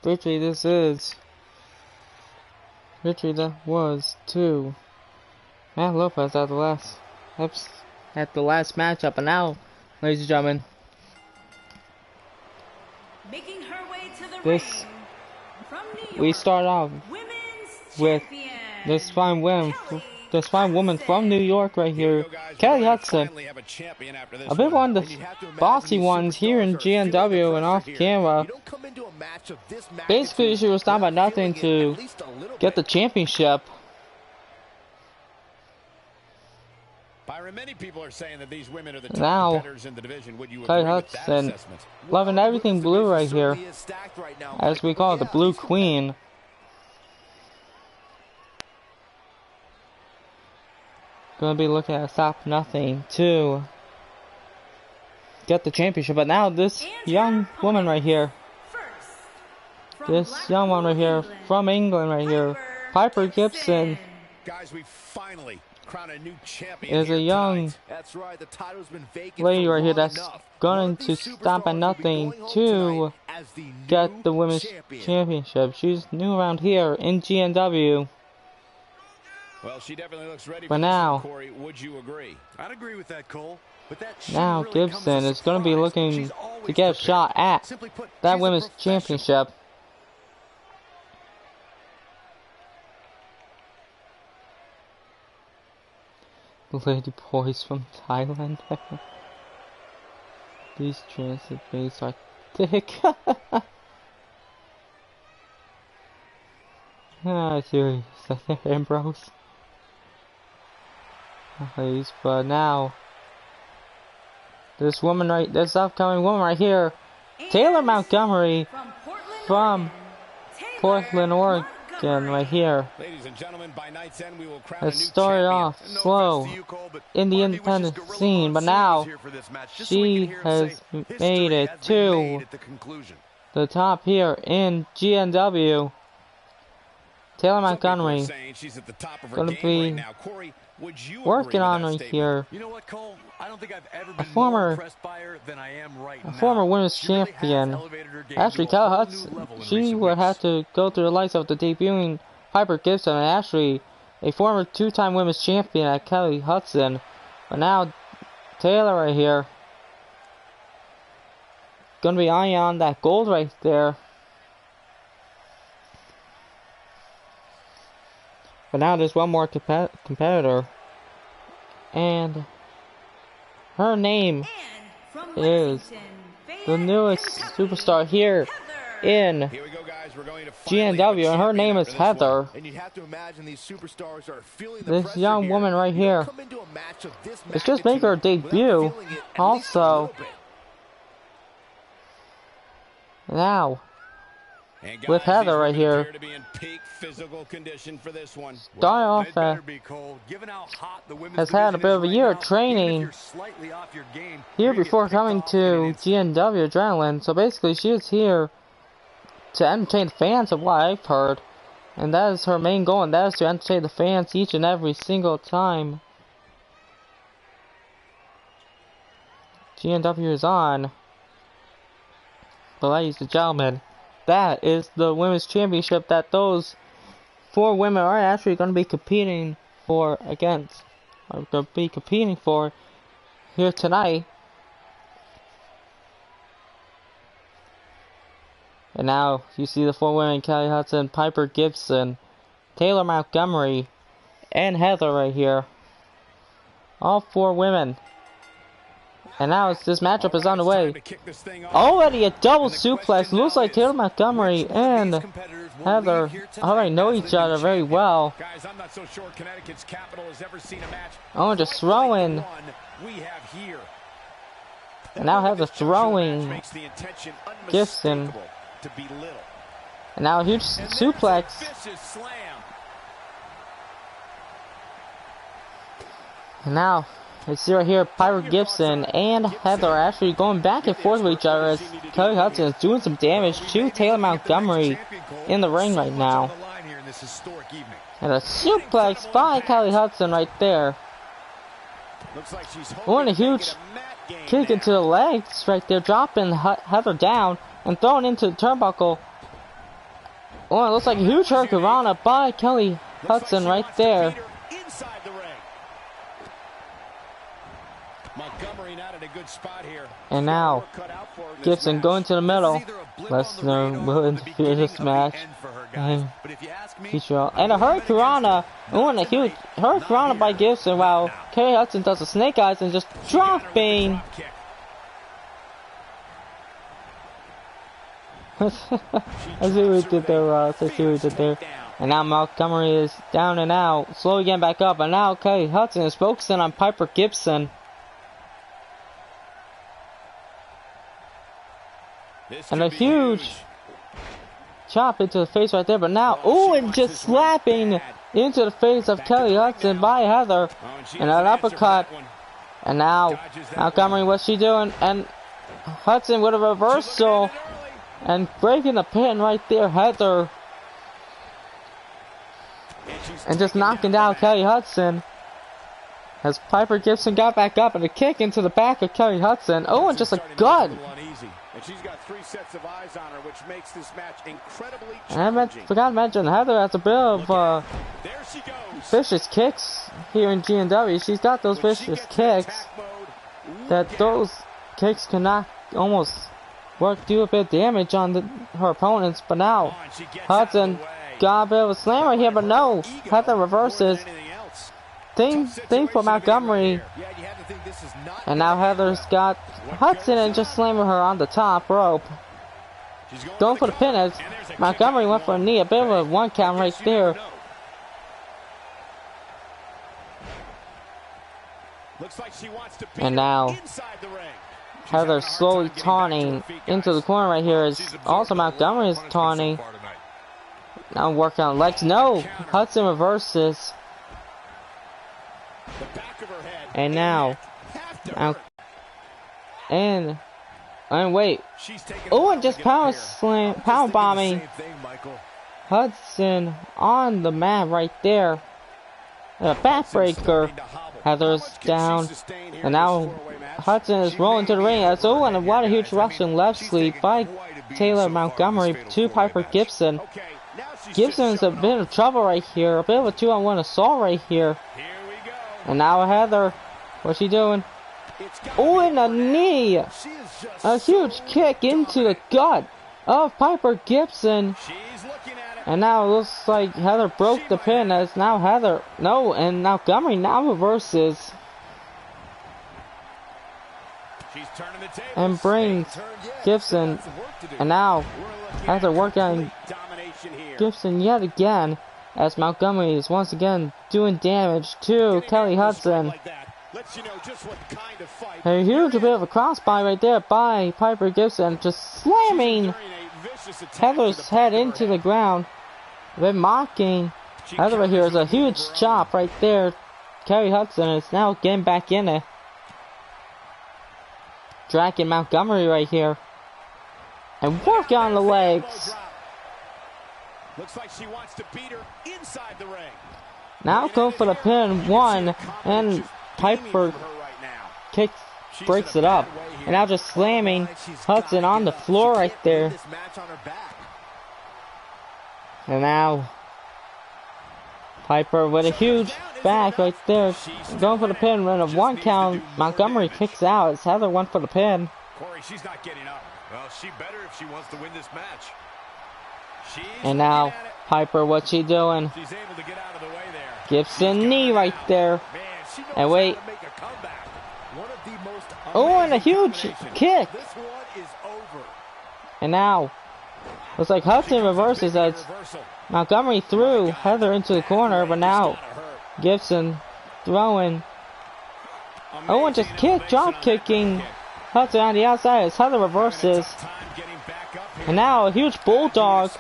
victory this is. Victory that was to Matt Lopez at the last matchup. And now, ladies and gentlemen, Making her way to the this ring from New York, we start off women's with champion, this fine woman, Kelly this fine woman from New York right here, Kelly Hudson. A bit one of the bossy ones here in GNW and off camera. Basically, she was down by nothing to get the championship. Byron, many people are saying that these women are the top Now, competitors in the division. Would you Kelly agree with that Hudson assessment? loving everything blue right here, as we call it, the Blue Queen. Gonna be looking at stop nothing to get the championship. But now this young woman right here, this young one right here from England right here, Piper Gibson, Guys, we finally crown a new champion is a young That's right, the title's been vacant lady for right here long that's enough. going to stop at nothing to get the women's championship. She's new around here in GNW. Well, she definitely looks ready But for now, this one, Corey. Would you agree? I'd agree with that, Cole. But that now Gibson is going to be looking to get a shot at that women's championship. Lady boys from Thailand. These transit bays are thick. Ah, serious. They're Ambrose. Please, but now this upcoming woman right here, Taylor Montgomery from Portland, Oregon, right here. Ladies and gentlemen, by night's end, we will crown It started off slow in the independent scene, but now she has made it to the top here in GNW. Taylor Montgomery going to be working on right here. You know what, Cole? I don't think I've ever A been former more impressed by her than I am right now. former women's She really has champion. elevated her game Actually, to a Kelly whole new Hudson, level in she recent would weeks. have to go through the likes of the debuting Piper Gibson, and actually a former two-time women's champion at Kelly Hudson. But now Taylor right here gonna be eyeing on that gold right there. But now there's one more competitor, and her name is the newest superstar here in GNW, and her name is Heather. This young woman right here is just making her debut. Also, now with Heather right here, starting off has had a bit of a year of training here before coming to GNW Adrenaline. So basically, she is here to entertain the fans, of what I've heard, and that is her main goal, and that is to entertain the fans each and every single time GNW is on. But ladies and gentlemen, that is the women's championship that those 4 women are actually going to be competing for here tonight. And now you see the 4 women: Kelly Hudson, Piper Gibson, Taylor Montgomery, and Heather right here. All 4 women. And now this matchup is on the way. Already a double suplex. Looks like Taylor Montgomery and Heather already know each other very well. Oh, just throwing. And now Heather throwing Gibson. And now a huge suplex. And now it's right here, Piper Gibson and Heather are actually going back and forth with each other as Kelly Hudson is doing some damage to Taylor Montgomery in the ring right now. And a suplex by Kelly Hudson right there. Going a huge kick into the legs right there, dropping Heather down and throwing into the turnbuckle. Oh, it looks like a huge hurricanrana by Kelly Hudson right there. Inside the ring. Montgomery not in a good spot here. And now Gibson going to the middle. Lesnar will interfere this match. And a hurricanrana. Oh, and a huge hurricanrana by Gibson. Wow. Kelly Hudson does a snake eyes and just dropping. I see what we did there, Ross. I see what we did there. And now Montgomery is down and out. Slowly getting back up. And now Kelly Hudson is focusing on Piper Gibson. And a huge chop into the face right there. But now, oh, and just slapping into the face of Kelly Hudson by Heather. And an uppercut. And now Montgomery, what's she doing? And Hudson with a reversal. And breaking the pin right there, Heather. And just knocking down Kelly Hudson. As Piper Gibson got back up and a kick into the back of Kelly Hudson. Oh, and just a gun. And she's got 3 sets of eyes on her, which makes this match incredibly challenging. And I forgot to mention, Heather has a bit of vicious kicks here in GNW. She's got those vicious kicks that those kicks cannot almost do a bit of damage on her opponents. But now Hudson got a bit of a slammer here, but no, Heather reverses. Thing for Montgomery. And now Heather's got Hudson and just slamming her on the top rope. Going for the pin as Montgomery went for a knee. A bit of a 1 count right there. And now Heather slowly taunting into the corner right here as also Montgomery is taunting. Now working on legs. No! Hudson reverses. And now and wait. Oh, and just power bombing Hudson on the mat right there. A backbreaker. Heather's down. And now Hudson is rolling to the ring. As oh, and what a huge Russian left sweep by Taylor Montgomery to Piper Gibson. Gibson's a bit of trouble right here. A bit of a 2-on-1 assault right here. And now Heather, what's she doing? Oh, and a knee! A huge kick into the gut of Piper Gibson. And now it looks like Heather broke the pin as now Heather, no, and now Montgomery now reverses. And brings Gibson. And now Heather working on Gibson yet again. As Montgomery is once again doing damage to Kelly Hudson. A huge bit of a crossbody right there by Piper Gibson, just slamming Heather's head into the ground. They're mocking Heather right here is a huge chop right there. Kelly Hudson is now getting back in it. Dragging Montgomery right here. And working on the legs. Looks like she wants to beat her inside the ring. Now going for the pin, 1, and Piper breaks it up. And now just slamming Hudson on the floor right there. And now Piper with a huge back right there. Going for the pin, and a 1 count. Montgomery kicks out as Heather went for the pin. Corey, she's not getting up. Well, she better if she wants to win this match. And now Piper, what's she doing? She's able to get out of the way there. Gibson knee right there. And wait. Oh, and a huge kick. And now looks like Hudson reverses as Montgomery threw Heather into the corner, but now Gibson throwing. Oh, and just drop kicking Hudson on the outside as Heather reverses. And now a huge bulldog.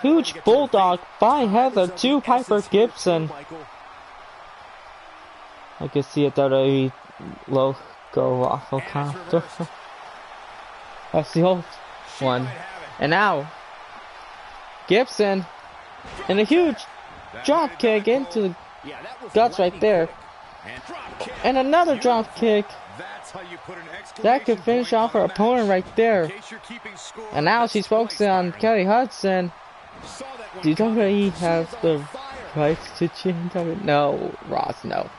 Huge bulldog by Heather to Piper Gibson. I can see a WWE logo off of counter. That's the old one. And now Gibson and a huge drop kick into the guts right there. And another drop kick That could finish off her opponent right there. And now she's focusing on Kelly Hudson. Do WWE have the rights to GNW? No, Ross, no.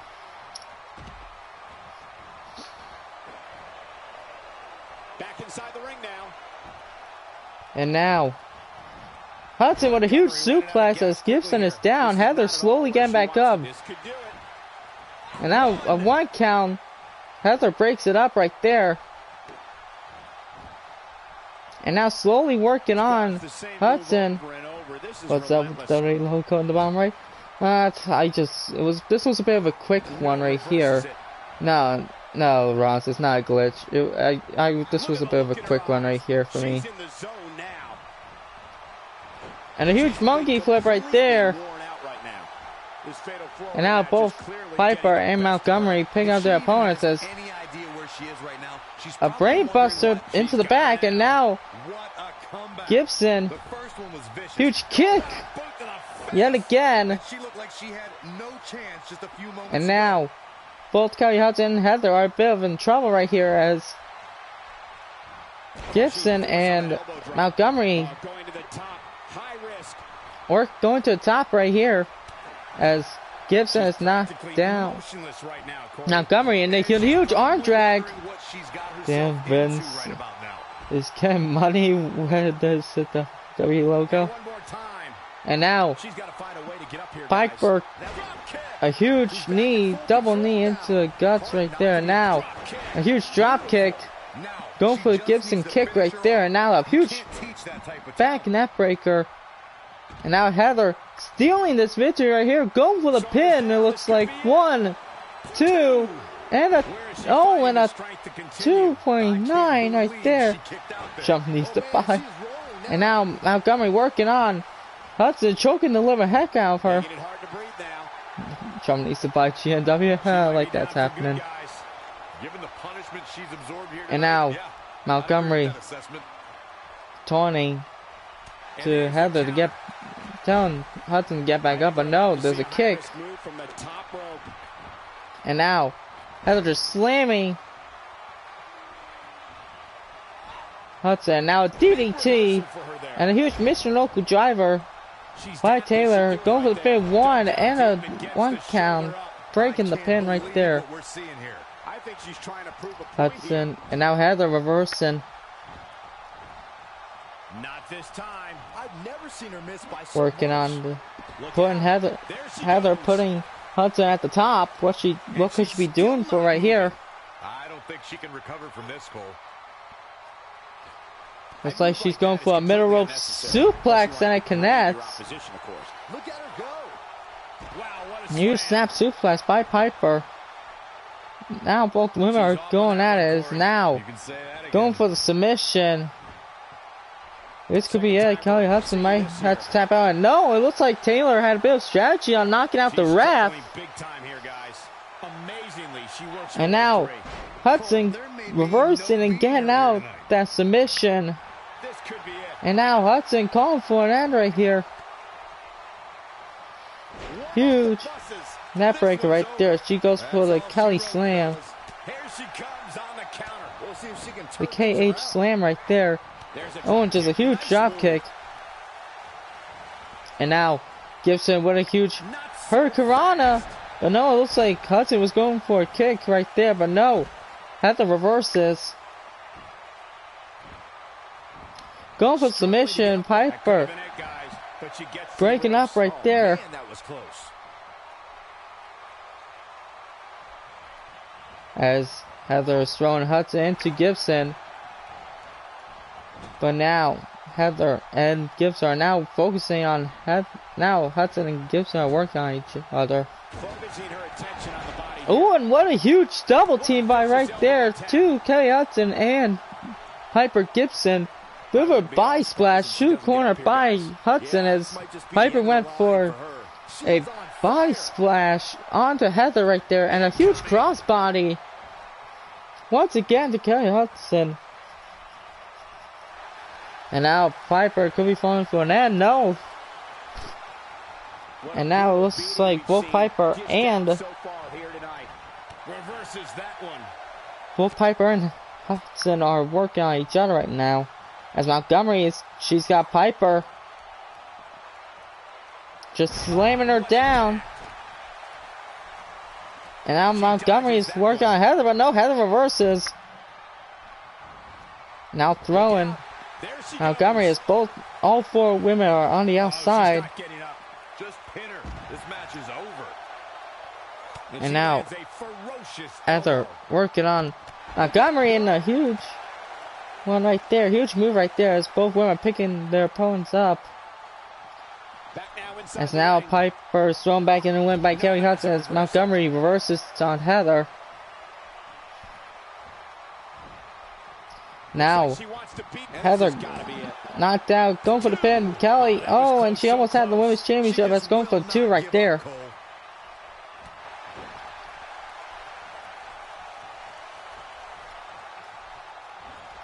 Back inside the ring now. And now Hudson with a huge suplex as Gibson is down. Heather slowly getting back up. This could do it. And now a 1 count. Heather breaks it up right there. And now slowly working on Hudson. What's up with the logo in the bottom right? This was a bit of a quick one right here. No, Ross, it's not a glitch. This was a bit of a quick one right here for me. And a huge monkey flip right there. And now both Piper and Montgomery pick up their opponents as a brain buster into the back, and now Gibson, huge kick yet again. And now both Kelly Hudson and Heather are a bit of in trouble right here as Gibson and Montgomery or going to the top right here as Gibson is knocked down. Montgomery and a huge arm drag. Damn, Vince is getting money with this at the W logo. And now Piper, a huge knee, double knee into the guts right there. And now a huge drop kick, going for the Gibson kick right there. And now a huge back neck breaker. And now Heather stealing this victory right here, going for the pin. It looks like 1, 2, and a 2.9 right there. Jump needs to 5. And now Montgomery working on Hudson, choking the living heck out of her. Jump needs to buy GNW. Like that's happening. And now Montgomery taunting to Heather to get telling Hudson to get back up, but no, there's a kick. And now Heather just slamming Hudson. Now a DDT and a huge Mr. Local driver by Taylor, going for the pin 1 and a 1 count, breaking the pin right there. Hudson and now Heather reversing. Not this time. I've never seen her miss by so working much. on putting Heather putting Hudson at the top. What could she be doing for right here? I don't think she can recover from this, Cole. Looks like she's going for a middle rope suplex and it connects. Look at her go. Wow, what a Huge snap suplex by Piper. Now both women are going at it. Is now going for the submission. This could be it. Kelly Hudson might have to tap out. And no, it looks like Taylor had a bit of strategy on knocking out the ref. And now Hudson reversing and getting out that submission. And now Hudson calling for an end right here. Huge net breaker right there. She goes for the Kelly slam. The KH slam right there. Owens does a huge drop kick. And now Gibson with a huge Hurricanrana. But no, it looks like Hudson was going for a kick right there. But no, had to reverse this. Going for submission. Piper breaking up right there. As Heather is throwing Hudson into Gibson. But now Heather and Gibson are now focusing on now Hudson and Gibson are working on each other. Oh, and what a huge double team by right there to Kelly Hudson and Piper Gibson. With a body splash, shoot corner by Hudson as Piper went for a body splash onto Heather right there and a huge crossbody once again to Kelly Hudson. And now Piper could be falling for an end. No. And now it looks like both Piper and both Piper and Hudson are working on each other right now. As she's got Piper. Just slamming her down. And now Montgomery is working on Heather, but no, Heather reverses. Now throwing. Montgomery is all four women are on the outside. Just pin her. This match is over. And now Heather working on Montgomery in a huge one right there. Huge move right there as both women picking their opponents up. As now Piper is thrown back in and win by Kelly Hudson as Montgomery reverses on Heather. Now Heather knocked out, going for the pin. Kelly, oh, and she almost had the women's championship. That's going for 2 right there.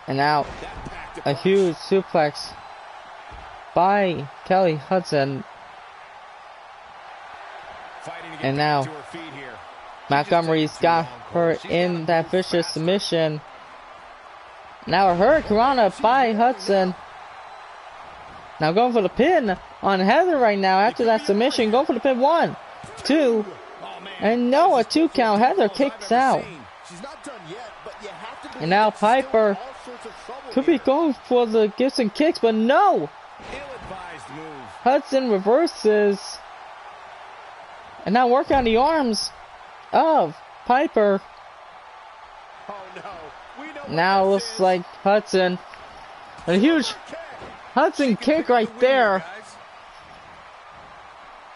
And now a huge suplex by Kelly Hudson. And now Montgomery's got her in that vicious submission. Now a hurricanrana by Hudson. Now going for the pin on Heather right now after that submission. Going for the pin. 1, 2, and no, a 2 count. Heather kicks out. And now Piper could be going for the Gibson kicks, but no. Hudson reverses. And now working on the arms of Piper. Now looks like Hudson. A huge Hudson kick right there.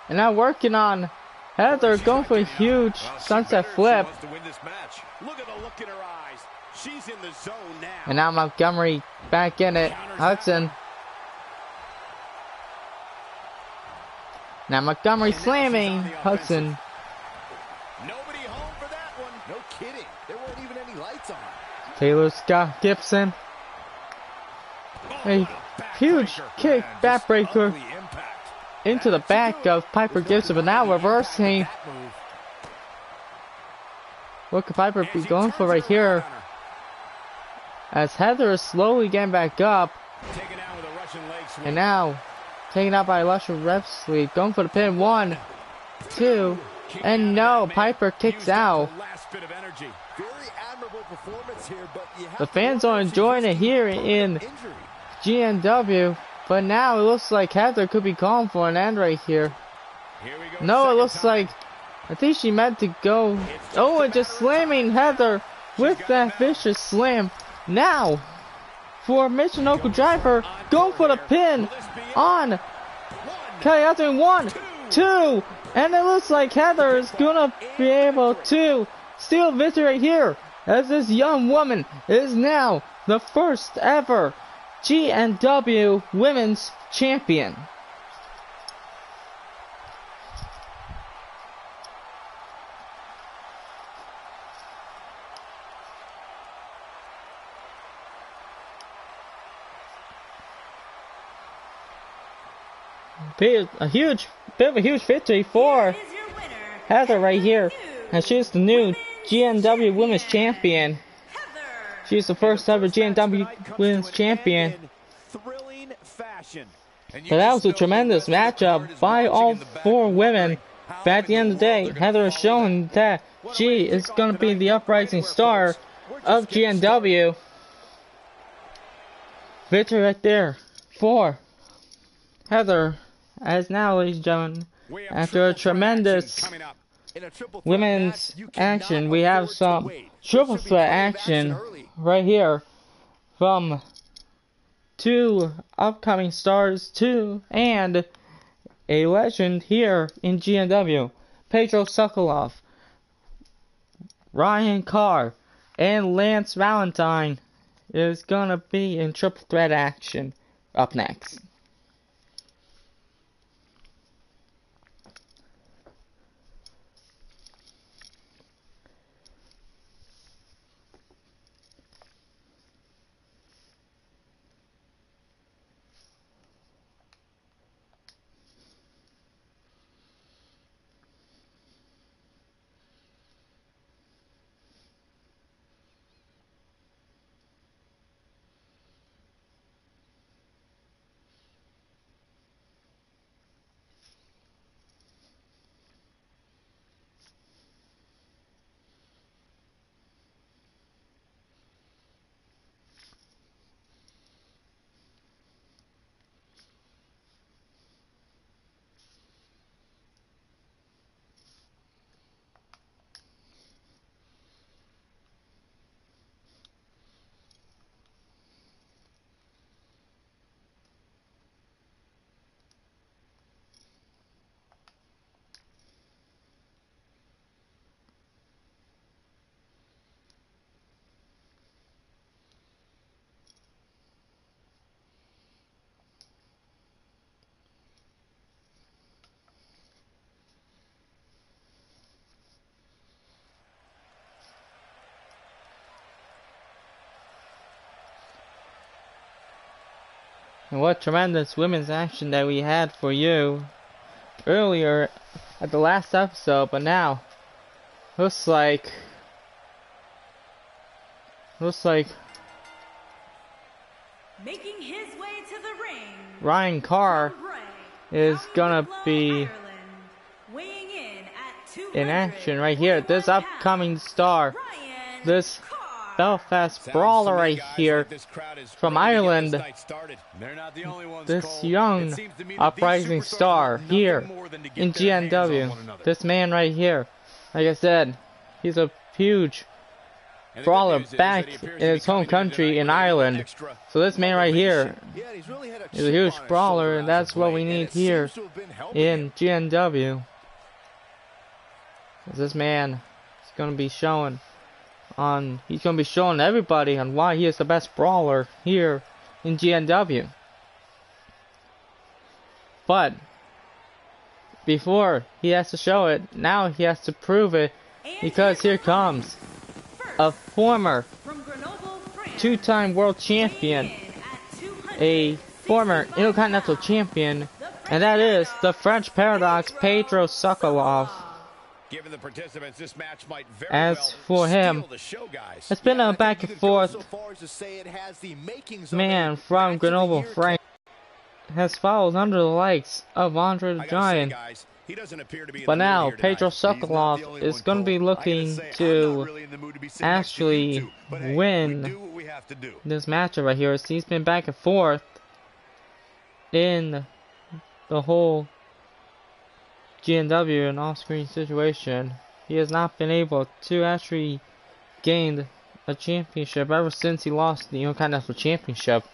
And now working on Heather, going for a huge sunset flip. And now Montgomery back in it. Hudson. Now Montgomery slamming Hudson. Nobody home for that one. No kidding. There weren't even any lights on. Taylor Scott Gibson. A huge kick backbreaker into the back of Piper Gibson, but now reversing. What could Piper be going for right here? As Heather is slowly getting back up. And now taken out by Lusher ref sweep. Going for the pin. 1, 2, and no, Piper kicks out. The fans are enjoying it here in GNW, but now it looks like Heather could be calling for an end right here. No, it looks like, I think she meant to go. Oh, and just slamming Heather with that vicious slam. Now, for Michinoku Driver, going for the pin on Kelly Hudson. 1, 2, and it looks like Heather is gonna be able to steal victory right here, as this young woman is now the first ever GNW Women's Champion. A huge victory for Heather right here, and she's the new GNW Women's Champion. She's the first ever GNW Women's Champion. So that was a tremendous matchup by all 4 women. But at the end of the day, Heather is showing that she is going to be the uprising star of GNW. Victory right there for Heather. As now, ladies and gentlemen, after a tremendous women's action, we have some triple threat action right here from 2 upcoming stars, and a legend here in GNW. Pedro Sokolov, Ryan Carr, and Lance Valentine is gonna be in triple threat action up next. And what tremendous women's action that we had for you earlier at the last episode, but now looks like Making his way to the ring, Ryan Carr from Bray, is out of gonna Wicklow, be Ireland, weighing in at in action right here. This 241 upcoming pounds, star, Ryan this Carr. Belfast Sounds brawler to me, right guys, here like this crowd is from ready to get Ireland. this night started. They're not the only ones, This Cole. young It seems to me that these uprising superstars star want nothing here more than to get in their hands on GNW. one another. This man right here, like I said, he's a huge And the good brawler news is back that he appears in to be his home coming into country tonight in with a little Ireland. extra So this man right here motivation. Yeah, he's really had a is a chip huge on his brawler, shoulder and as that's of what late, we and need it here seems to have been helping in him. GNW. This man is going to be showing he's going to be showing everybody on why he is the best brawler here in GNW. But before he has to show it, now he has to prove it, because here comes a former From Grenoble, France, two-time world champion, weighing in at a former 265 Intercontinental pounds, champion, the and that is French the French Paradox, Pedro Sokolov. Given the participants, this match might very As well for him, steal the show, guys. it's been Yeah, a I back think and you could go forth so far as to say it has the makings of man a from match of the Grenoble, year. France, has followed under the likes of Andre the I gotta say, Giant. guys, he doesn't appear to be in But the mood now here tonight. Pedro He's not the Sokolov only is one, going to be Cole. I gotta looking say, I'm to not really in the mood to be sitting next to you actually two. But hey, we win do what we have to do. this matchup right here. He's been back and forth in the whole GNW and off-screen situation. He has not been able to actually gain a championship ever since he lost the Intercontinental Championship.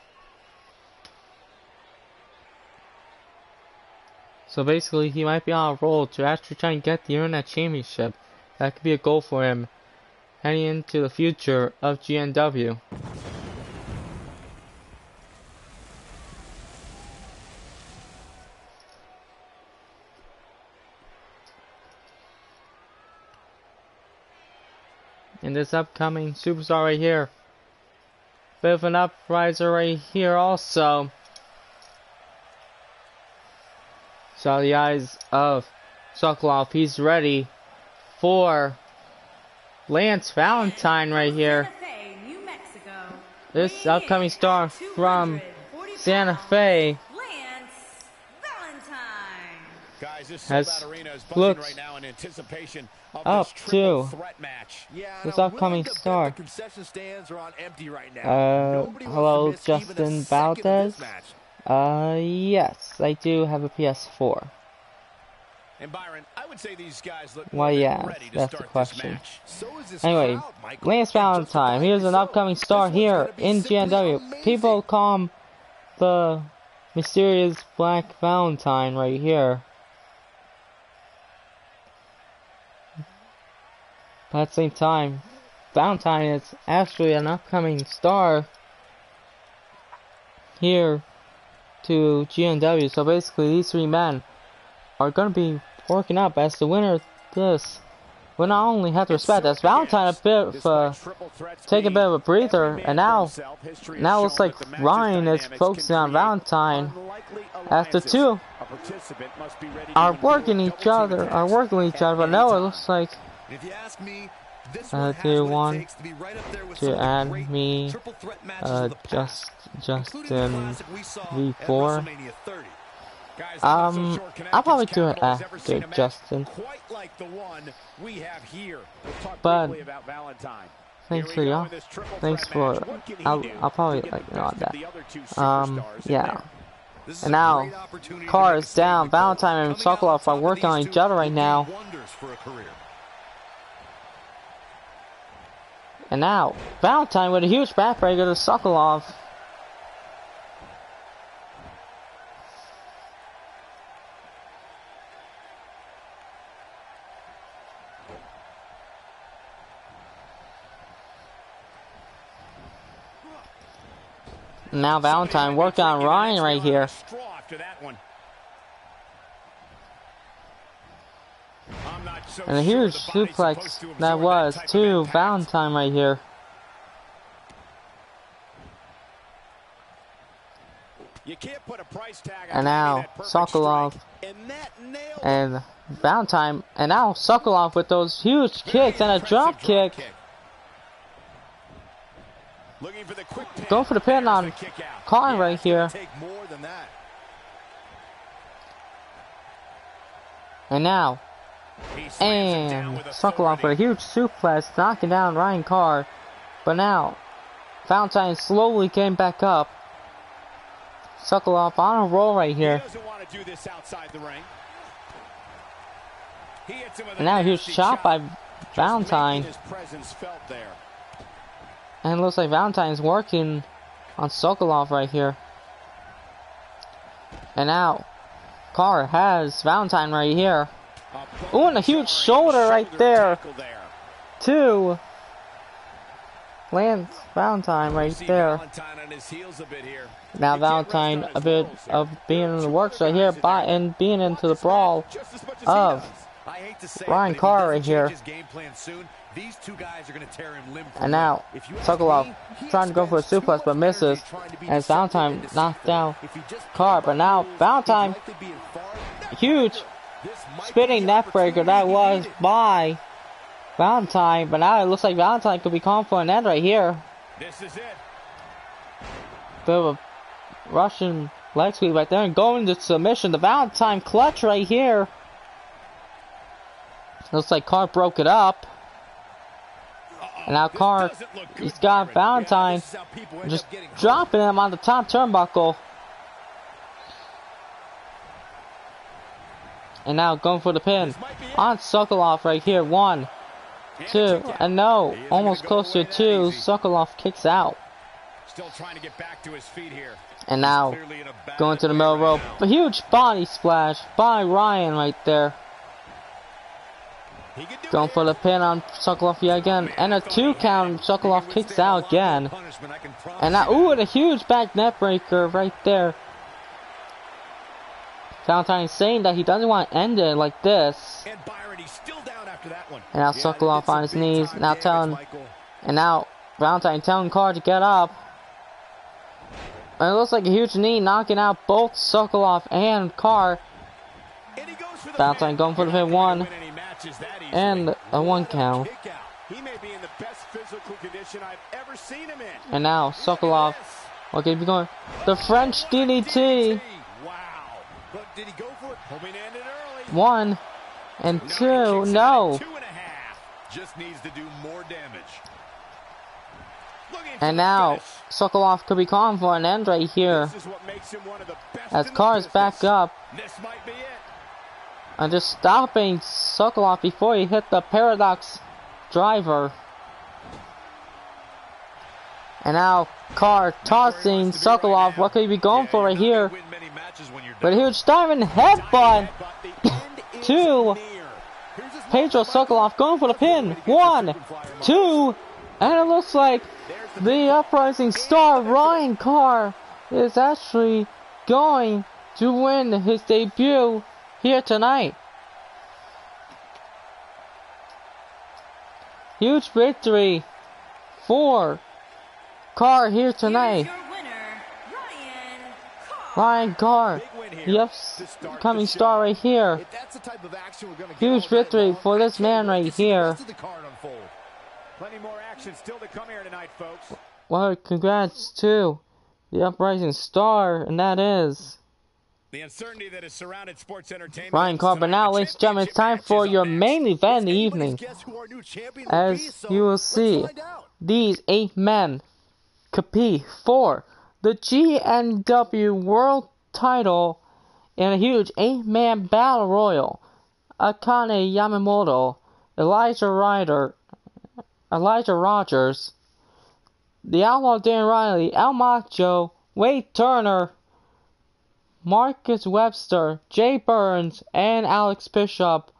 So basically, he might be on a roll to actually try and get the Internet Championship. That could be a goal for him heading into the future of GNW. And this upcoming superstar right here, bit of an uprising right here also. Saw the eyes of Sokolov. He's ready for Lance Valentine right here. Santa Fe, New Mexico, This weighing upcoming in star at from 240 Santa pounds, Fe Lance Valentine. Guys, this has sold-out arena is buzzing looked right now in anticipation of up this triple to threat match. this and I'm upcoming willing to bet star. the concession stands are on empty right now. Nobody wants Hello, to miss even a Justin second of this Valdez. match. Yes, I do have a PS4. And Byron, I would say these guys look Why, more than yeah, ready to that's the start question. this match. So is this Anyway, crowd, Michael. Lance And Valentine, he is an justifiably upcoming so. star This one's here gonna be in simply GNW. amazing. People call him the mysterious Black Valentine right here. But at the same time, Valentine is actually an upcoming star here to GNW. So basically, these three men are going to be working up as the winner of this. We not only have to respect as Valentine a bit of take a bit of a breather, and now looks like Ryan is focusing on Valentine as the two are working each other, but no, it looks like If you ask me, this do one has you what it want takes to be right up there with to some of the add great me triple threat matches of the past, including the Justin classic we saw at V4? WrestleMania 30. Guys, I'm not so sure I'll probably do Connecticut's it capital has ever seen a after match Justin. quite like the one we have here. We'll talk But briefly about Valentine. thanks Here for we go y'all. in this triple Thanks threat for match. What can he do I'll probably to get like the know best that. of the other two superstars in Yeah. there? This is And a now, great opportunity to Carr make a is down. statement, Cole. Valentine and Coming out Sokolov on are top of working on these each two other right would do now. wonders for a career. And now, Valentine with a huge backbreaker to Sokolov. Now Valentine working on Ryan right here. Straw after that one. I'm not so And a sure huge the body's supposed suplex to absorb that was type of to impact. Valentine right here. You can't put a price tag on And now that perfect Sokolov strike. And that nailed him. and Valentine, and now Sokolov with those huge kicks and a drop kick. Looking for the quick pin. Go for the pin There's on the kick out. Khan right here. Take more than that. And now, He slams him down and with Sokolov with a authority. huge suplex, knocking down Ryan Carr. But now, Valentine slowly came back up. Sokolov on a roll right here. He doesn't want to do this outside the ring. He hits him with And now a huge nasty shot by Just Valentine. making his presence felt there. And it looks like Valentine's working on Sokolov right here. And now, Carr has Valentine right here. Ooh, and a huge shoulder right there. Two. Lands Valentine right there. Now Valentine a bit of being in the works right here, and being into the brawl of Ryan Carr right here. And now Sokolov trying to go for a suplex but misses, and Valentine knocked down Carr. But now Valentine, huge spinning neckbreaker that was by Valentine. But now it looks like Valentine could be calling for an end right here. This is it. Bit of a Russian leg sweep right there, and going to submission. The Valentine clutch right here. Looks like Carr broke it up. And now Carr, he's got Valentine just dropping him on the top turnbuckle. And now going for the pin on Sokolov right here. 1, 2, and no, almost close to 2. Sokolov kicks out. Still trying to get back to his feet here. And now going to the middle rope. A huge body splash by Ryan right there. Going for the pin on Sokolov yet again. And a 2 count. Sokolov kicks out again. And now, ooh, and a huge back net breaker right there. Valentine saying that he doesn't want to end it like this. And now Sokolov on his knees. Now and now Valentine telling Carr to get up. And it looks like a huge knee knocking out both Sokolov and Carr. Valentine going for the pin. 1. And a 1 count. He may be in the best physical condition I've ever seen him in. And now Sokolov. Okay, keep going. The French DDT. Wow. But did he go for it? Hoping to end it early. 1 and 2. No. 2.5. Just needs to do more damage. And now Sokolov could be calling for an end right here. This is what makes him one of the best As in Carr's the back business. up. This might be it. And just stopping Sokolov before he hit the Paradox driver. And now Carr tossing Sokolov. What could he be going for right here? But a huge diving headbutt to Pedro Sokolov, going for the pin. 1, 2, and it looks like the uprising star Ryan Carr is actually going to win his debut here tonight. Huge victory for Carr here tonight. Ryan Carr, the upcoming star right here. Huge victory for this man right here. Plenty more action still to come here tonight, folks. Well, congrats to the uprising star, and that is the uncertainty that has surrounded sports entertainment. Ryan Carr. But now, ladies and gentlemen, it's time for your main event in the evening. As you will see, these 8 men compete for the GNW World Title in a huge 8-man battle royal. Akane Yamamoto, Elijah Rogers, the Outlaw Dan Riley, El Macho, Wade Turner, Marcus Webster, Jay Burns, and Alex Bishop.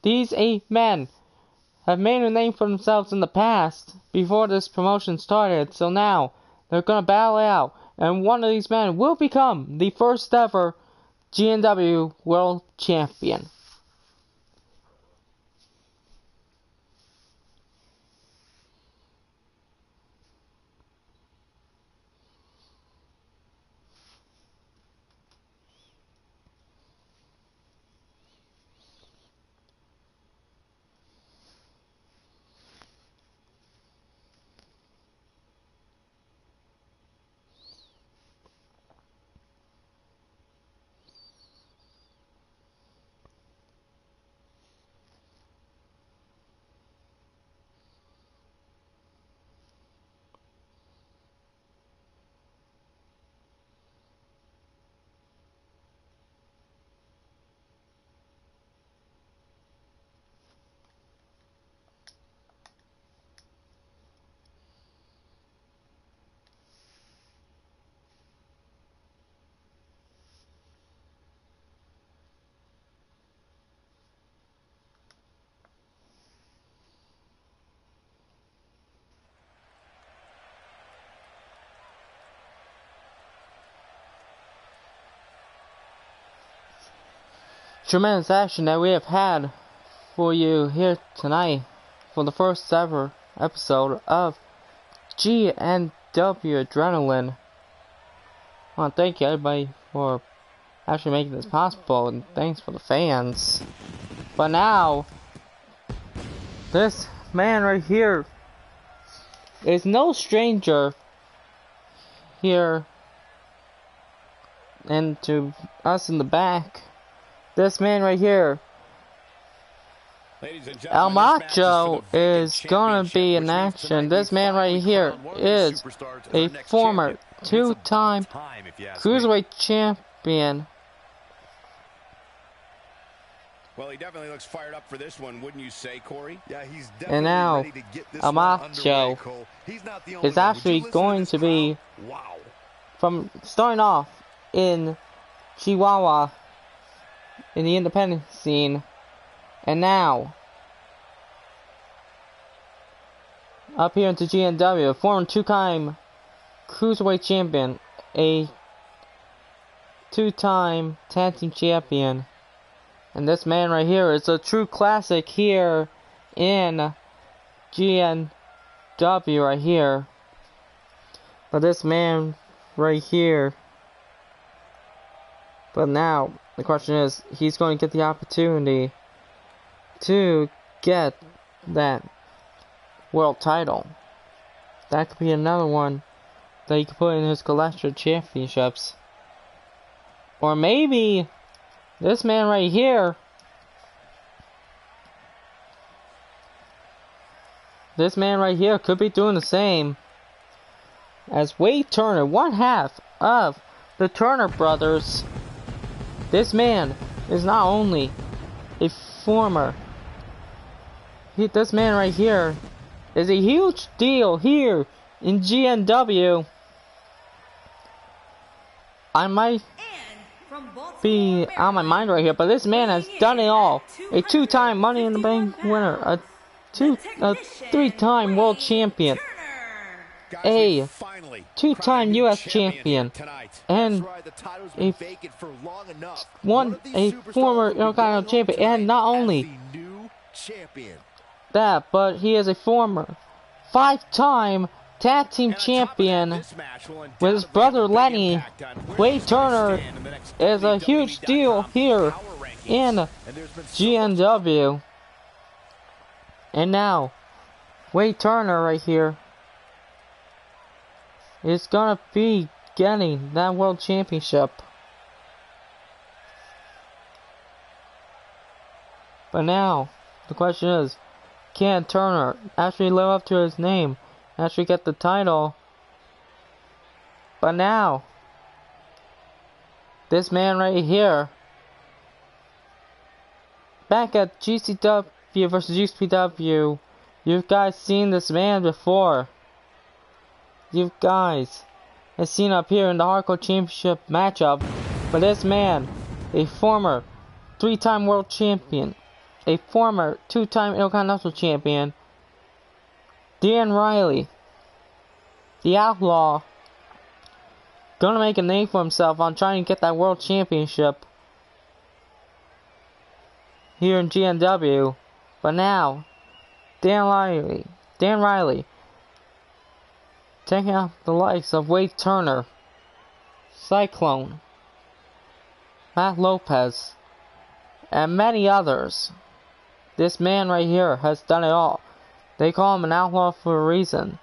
These 8 men have made a name for themselves in the past before this promotion started, so now they're going to battle out, and one of these men will become the first ever GNW World Champion. tremendous action that we have had for you here tonight for the first ever episode of GNW Adrenaline. I want to thank you everybody for actually making this possible, and thanks for the fans. But now, this man right here is no stranger here, and to us in the back, this man right here, El Macho, is gonna be in action. This man right here is a former two-time Cruiserweight champion. Well, he definitely looks fired up for this one, wouldn't you say, Corey? Yeah, he's definitely And now, ready to get this El one Macho underway, Cole. He's not the only is one. actually Would you listen going this to be crowd? Wow. from starting off in Chihuahua in the independent scene, and now up here into GNW, former two-time Cruiserweight champion, a two-time tag team champion. And this man right here is a true classic here in GNW right here. But this man right here. But now, the question is, he's going to get the opportunity to get that world title. That could be another one that he could put in his collection of championships. Or maybe this man right here, could be doing the same as Wade Turner, one half of the Turner brothers. This man is not only a former, this man right here is a huge deal here in GNW. I might be on my mind right here, but this man has done it all. A two-time Money in the Bank winner, a three-time world champion, a two-time U.S. champion, and a former Intercontinental champion. And not only that, but he is a former five-time tag team champion with his brother Lenny. Wade Turner is a huge deal here in GNW. And now, Wade Turner right here is gonna be getting that world championship. But now, the question is, can Turner actually live up to his name? Actually get the title? But now, this man right here, back at GCW versus UCPW, you guys seen this man before. You guys have seen up here in the Hardcore Championship matchup. But this man, a former three-time world champion, a former two-time Intercontinental champion, Dan Riley, the Outlaw, gonna make a name for himself on trying to get that world championship here in GNW. But now, Dan Riley, taking out the likes of Wade Turner, Cyclone, Matt Lopez, and many others. This man right here has done it all. They call him an outlaw for a reason.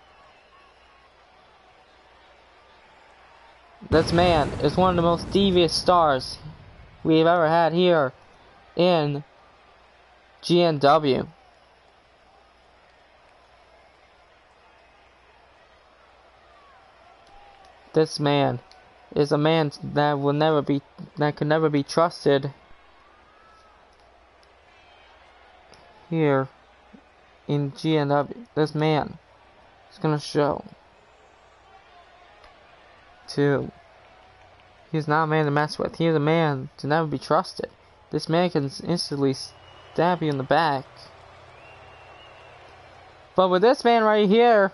This man is one of the most devious stars we've ever had here in GNW. This man is a man that could never be trusted here in GNW. This man is gonna show too. He's not a man to mess with. He is a man to never be trusted. This man can instantly stab you in the back. But with this man right here,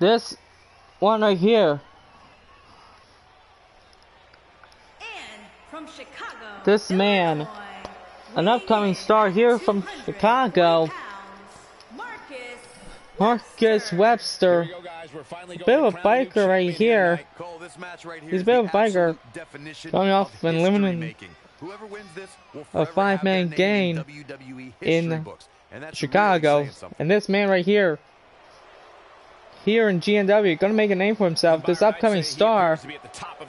this one right here, And from Chicago, this man, an upcoming star here from Chicago, Marcus Webster. A bit of a biker right here. He's a bit of a biker, going off and eliminating a 5-man game in Chicago. And this man right here, here in GNW, gonna make a name for himself. This upcoming star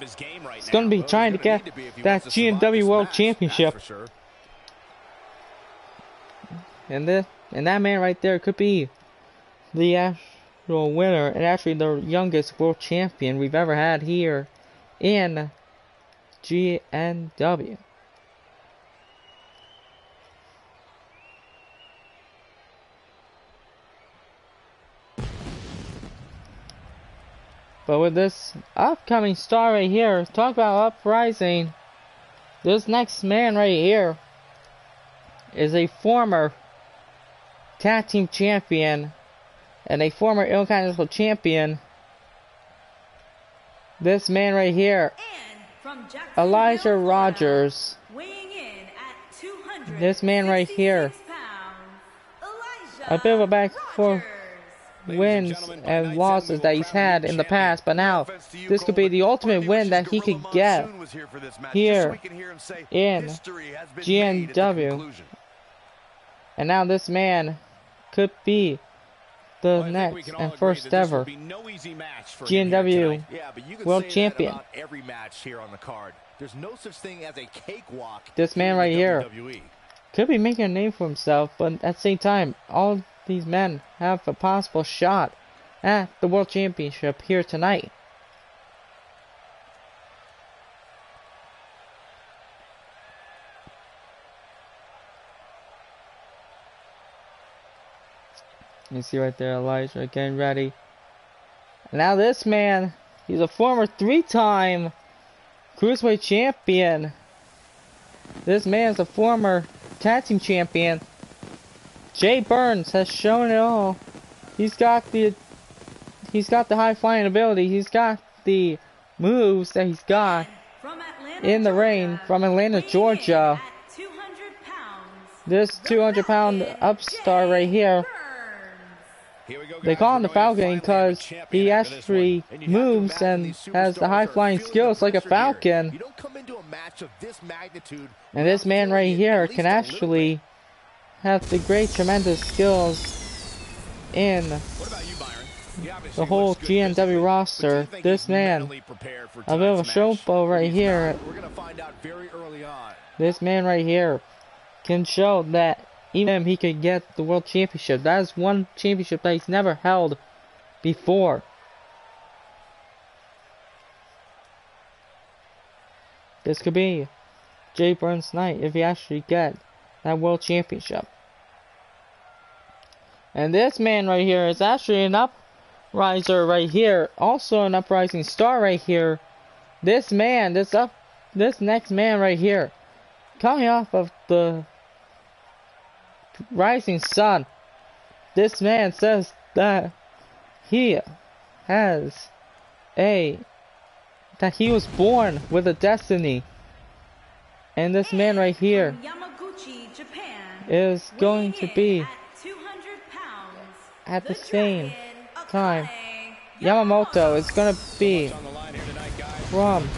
is gonna be trying to get that GNW World Championship. And that man right there could be the actual winner and actually the youngest world champion we've ever had here in GNW. But with this upcoming star right here, talk about uprising, this next man right here is a former tag team champion and a former Intercontinental champion. This man right here, Elijah Rogers. This man right here, a bit of a back for wins and losses that he's had in the past, but now this could be the ultimate win that he could get here in GNW. And now this man could be the next and first ever GNW World Champion. This man right here could be making a name for himself, but at the same time, all these men have a possible shot at the World Championship here tonight. You see right there, Elijah getting ready. Now this man, he's a former 3-time Cruiserweight champion. This man's a former tag team champion. Jay Burns has shown it all. He's got the high flying ability. He's got the moves that he's got in the ring from Atlanta, Georgia. This 200-pound upstart right here. They call him the Falcon because he actually moves and has the high flying skills like a falcon. And this man right here can actually have the great tremendous skills in the whole GNW roster. This man, a bit of a showboat right here. This man right here can show that even he could get the World Championship. That is one championship that he's never held before. This could be Jay Burns' night if he actually get that World Championship. And this man right here is actually an upriser right here. Also an uprising star right here. This man, this next man right here, coming off of the rising sun. This man says that he was born with a destiny. And this man right here is going to be at the same time. Yamamoto is going to be from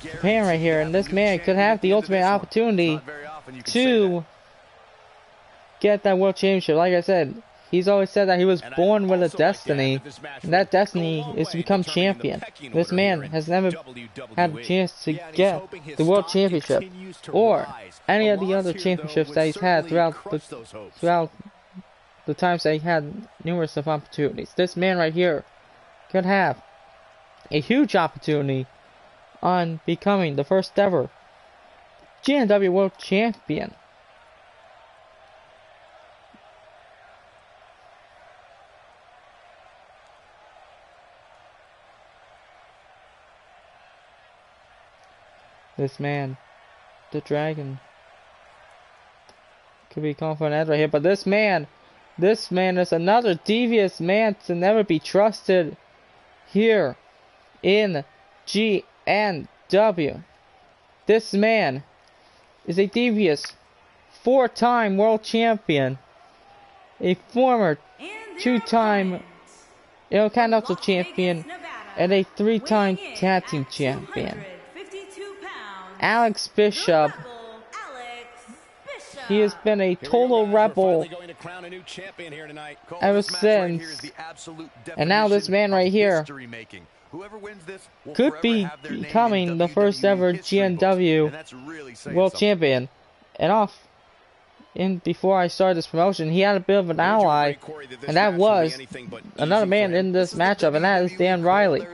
Japan right here, and this man could have the ultimate opportunity to get that World Championship. Like I said, he's always said that he was born with a destiny, and that destiny is to become champion. This man has never had a chance to get the World Championship or any of the other championships that he's had throughout the times that he had numerous of opportunities. This man right here could have a huge opportunity on becoming the first ever GNW World Champion. This man, the Dragon, could be calling for an ad right here, but this man is another devious man to never be trusted here in GNW. this man is a devious 4-time world champion, a former And 2-time Intercontinental champion, and a 3-time tag team champion. 152 pounds, Alex Bishop. the rebel, Alex Bishop. He has been a total rebel ever since. And now this man right here could be becoming the first ever GNW World Champion. And before I started this promotion, he had a bit of an ally, and that was another man in this matchup, and that is Dan Riley.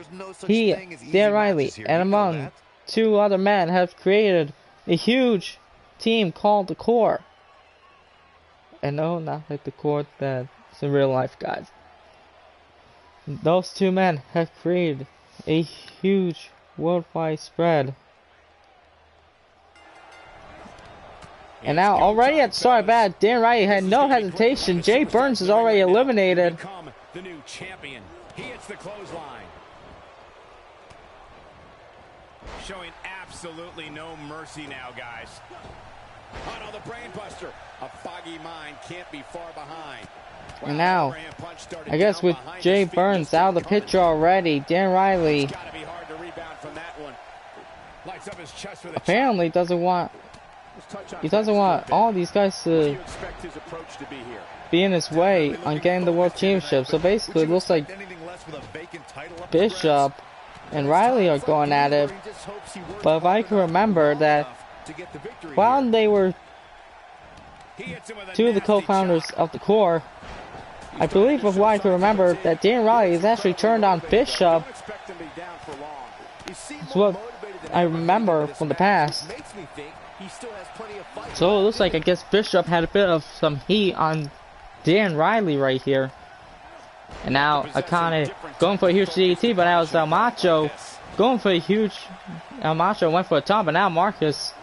Dan Riley, and among 2 other men, have created a huge team called the Core. And no, not like the Core that's in real life, guys. Those 2 men have created a huge worldwide spread. And now, already at the start of that, Dan Riley had no hesitation. Jay Burns is already eliminated. The new champion. He hits the clothesline. Showing absolutely no mercy now, guys. Oh no, the brain buster. A foggy mind can't be far behind. And now, I guess with Jay Burns out of the picture already, Dan Riley apparently doesn't want all these guys to be in his way on getting the World Championship. So basically, it looks like Bishop and Riley are going at it. But if I can remember that while they were 2 of the co-founders of the Core, I believe of what I can remember that Dan Riley has actually turned on Bishop. It's what I remember from the past. So it looks like I guess Bishop had a bit of some heat on Dan Riley right here. And now Akane going for a huge DDT, but now it's El Macho going for a huge. El Macho went for a taunt, but now Marcus,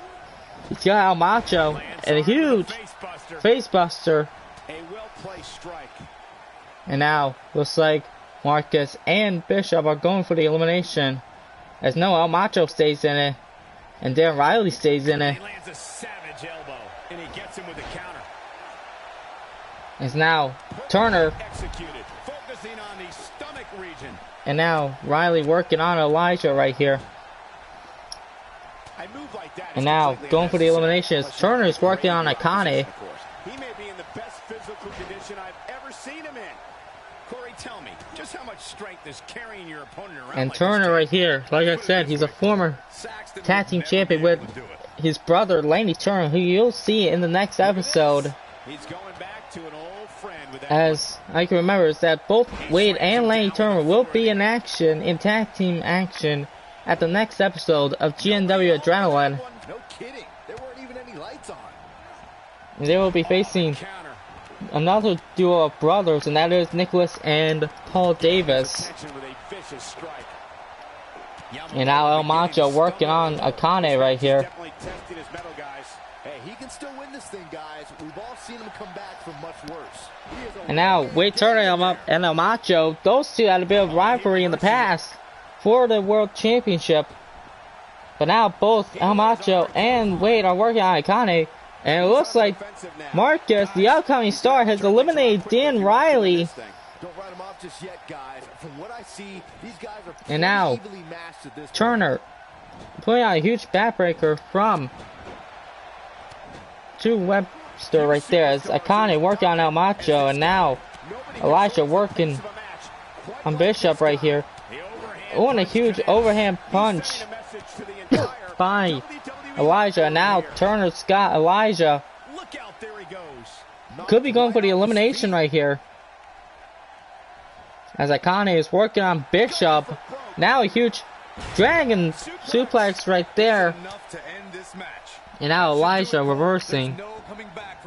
he's got El Macho and a huge face buster. And now looks like Marcus and Bishop are going for the elimination, as no El Macho stays in it, and Dan Riley stays in it. It's now Turner. And now Riley working on Elijah right here. And now going for the elimination is Turner is working on Akane. He may be in the best physical condition I've ever seen him in. Corey, tell me, just how much strength is carrying your opponent around? And Turner right here, like I said, he's a former tag team champion with his brother Laney Turner, who you'll see in the next episode. He's going back to an old friend with that. As I can remember, is that both Wade and Laney Turner will be in action, in tag team action, at the next episode of GNW Adrenaline. No kidding. There weren't even any lights on. And they will be facing another duo of brothers, and that is Nicholas and Paul Davis. And now El Macho working on Akane right here. Hey, he can still win this thing, guys. We've all seen him come back from much worse. And now Wade Turner and El Macho, those 2 had a bit of rivalry in the past for the World Championship. But now both El Macho and Wade are working on Akane. And it looks like Marcus, the upcoming star, has eliminated Dan Riley. And now Turner putting out a huge backbreaker from to Webster right there, as Akane working on El Macho. And now Elijah working on Bishop right here. Oh, and a huge overhand punch by Elijah. And now Turner's got Elijah. Could be going for the elimination right here, as Akane is working on Bishop. Now a huge dragon suplex right there. And now Elijah reversing.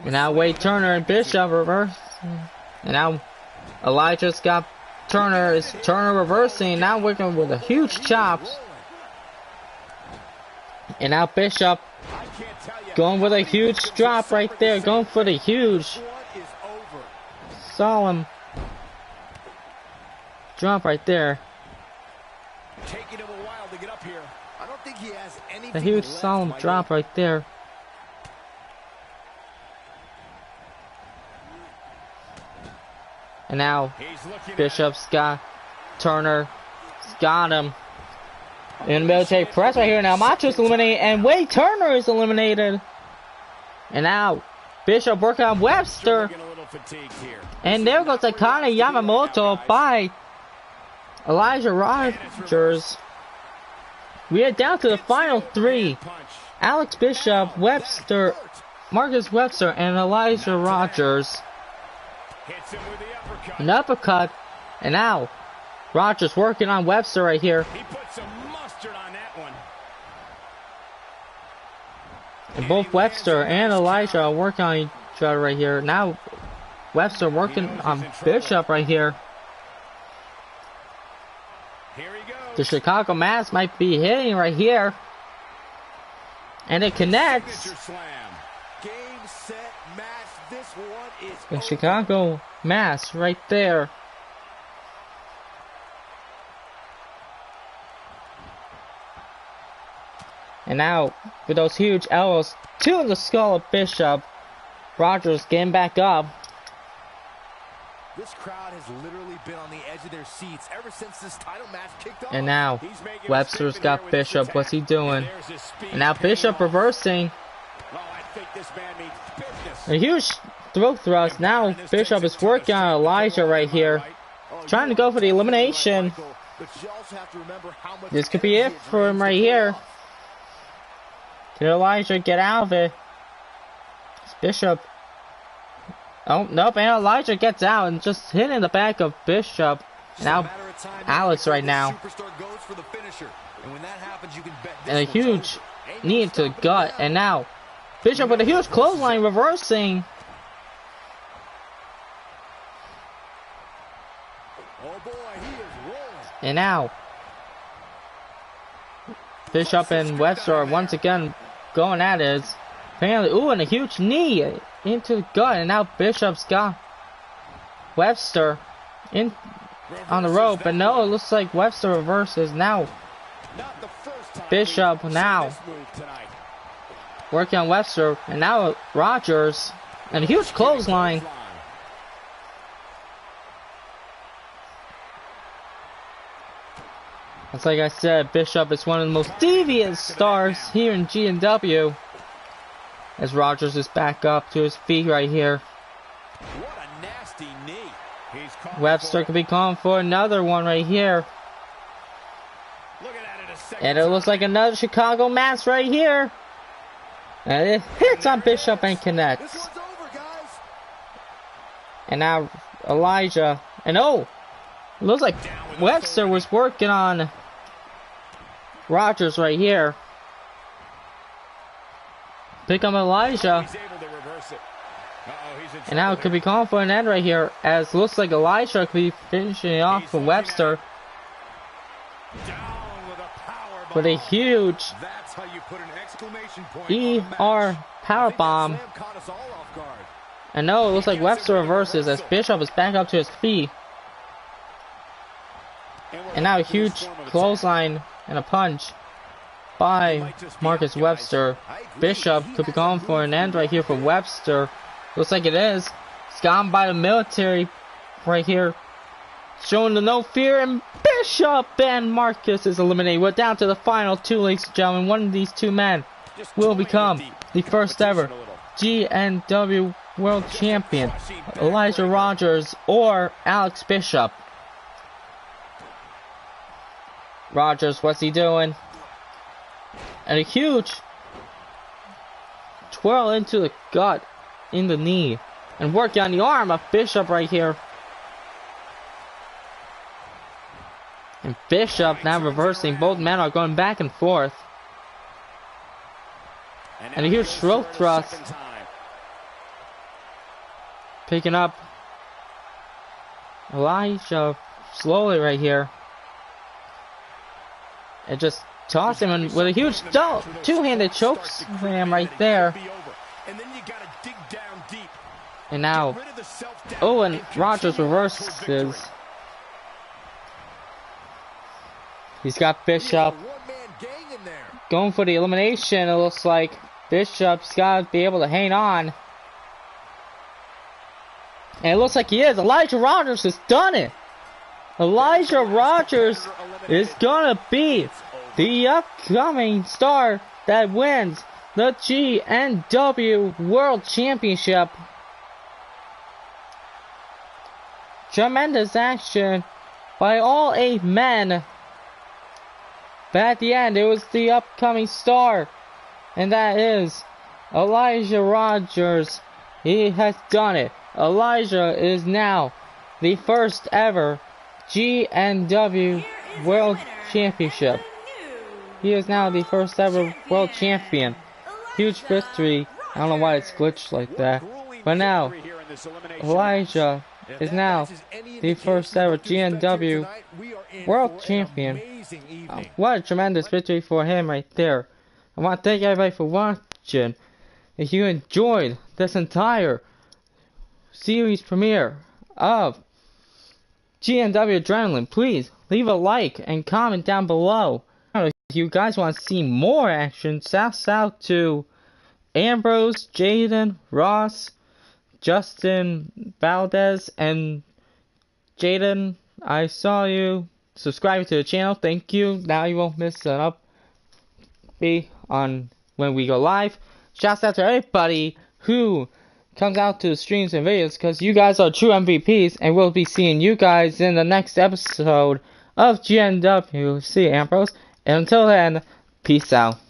And now Wade Turner and Bishop reversing. And now Elijah's got Turner. Is Turner reversing? Now working with a huge chops. And now Bishop going with a huge drop right there. Going for the huge solemn drop right there. Taking him a while to get up here. I don't think he has anything A huge left, solemn Michael. drop right there. And now Bishop's got Turner. Got him. In the military press right here. Now Macho's eliminated. And Wade Turner is eliminated. And now Bishop working on Webster. And there goes Akane Yamamoto by Elijah Rogers. We are down to the final three. Alex Bishop, Webster, Marcus Webster, and Elijah Rogers. An uppercut. And now Rogers working on Webster right here. He put some mustard on that one. And both Webster and Elijah are working on each other right here. Now Webster working on Bishop right here. Here he goes. The Chicago Mass might be hitting right here. And it connects. Signature slam. Game, set, match. This one is The over. Chicago Mass right there. And now, with those huge elbows to the skull of Bishop, Rogers getting back up. This crowd has literally been on the edge of their seats ever since this title match kicked off. And now, He's making a Webster's statement got here with this Bishop. attack. What's he doing? There's his speed And now paying Bishop off. reversing. Oh, I think this man means business. A huge throat thrust. Now Bishop is working on Elijah right here. Trying to go for the elimination. This could be it for him right here. Can Elijah get out of it? It's Bishop. Oh, nope, and Elijah gets out and just hitting the back of Bishop. Now, Alex right now. And a huge knee to the gut. And now, Bishop with a huge clothesline reversing. And now, Bishop and Webster are once again going at it. Apparently, ooh, and a huge knee into the gut. And now Bishop's got Webster in on the rope. But no, it looks like Webster reverses. Now, Bishop now working on Webster. And now Rogers. And a huge clothesline. It's like I said, Bishop is one of the most devious stars here in GNW. As Rogers is back up to his feet right here. What a nasty knee. Webster could be calling for another one right here. Looking at it a second And it looks like another Chicago Mass right here. And it hits on Bishop and connects. And now Elijah. And oh! It looks like Webster was working on Rogers right here. Pick up Elijah. He's able to reverse it. He's in And now it could be calling for an end right here. As it looks like Elijah could be finishing it off for Webster. down with a power bomb. With a huge That's how you put an exclamation point on a match. ER powerbomb. And no, it looks like Webster reverses as Bishop is back up to his feet. And now a huge clothesline and a punch by Marcus Webster. Bishop could be going for an end right here for Webster. Looks like it is. It's gone by the military right here. Showing the no fear, and Bishop and Marcus is eliminated. We're down to the final two, ladies and gentlemen. One of these two men will become the first ever GNW World Champion. Elijah Rogers or Alex Bishop. Rogers, what's he doing? And a huge twirl into the gut, in the knee, and working on the arm of Bishop right here. And Bishop now reversing. Both men are going back and forth. And a huge throat thrust. Picking up Elijah slowly right here. And just toss him in with a huge two-handed choke slam right there. And now, oh, and Rogers reverses. He's got Bishop. going for the elimination. It looks like Bishop's got to be able to hang on. And it looks like he is. Elijah Rogers has done it. Elijah Rogers is gonna be the upcoming star that wins the GNW World Championship. Tremendous action by all 8 men. But at the end, it was the upcoming star. And that is Elijah Rogers. He has done it. Elijah is now the first ever GNW World Championship. He is now the first ever world champion. Huge victory. I don't know why it's glitched like that. But now, Elijah is now the first ever GNW World Champion. What a tremendous victory for him right there. I want to thank everybody for watching. If you enjoyed this entire series premiere of GNW Adrenaline, please leave a like and comment down below. If you guys want to see more action, shout out to Ambrose, Jaden, Ross, Justin Valdez, and Jaden. I saw you. Subscribe to the channel. Thank you. Now you won't miss an update on when we go live. Shouts out to everybody who comes out to the streams and videos, because you guys are true MVPs, and we'll be seeing you guys in the next episode of GNW. See you, Ambrose. And until then, peace out.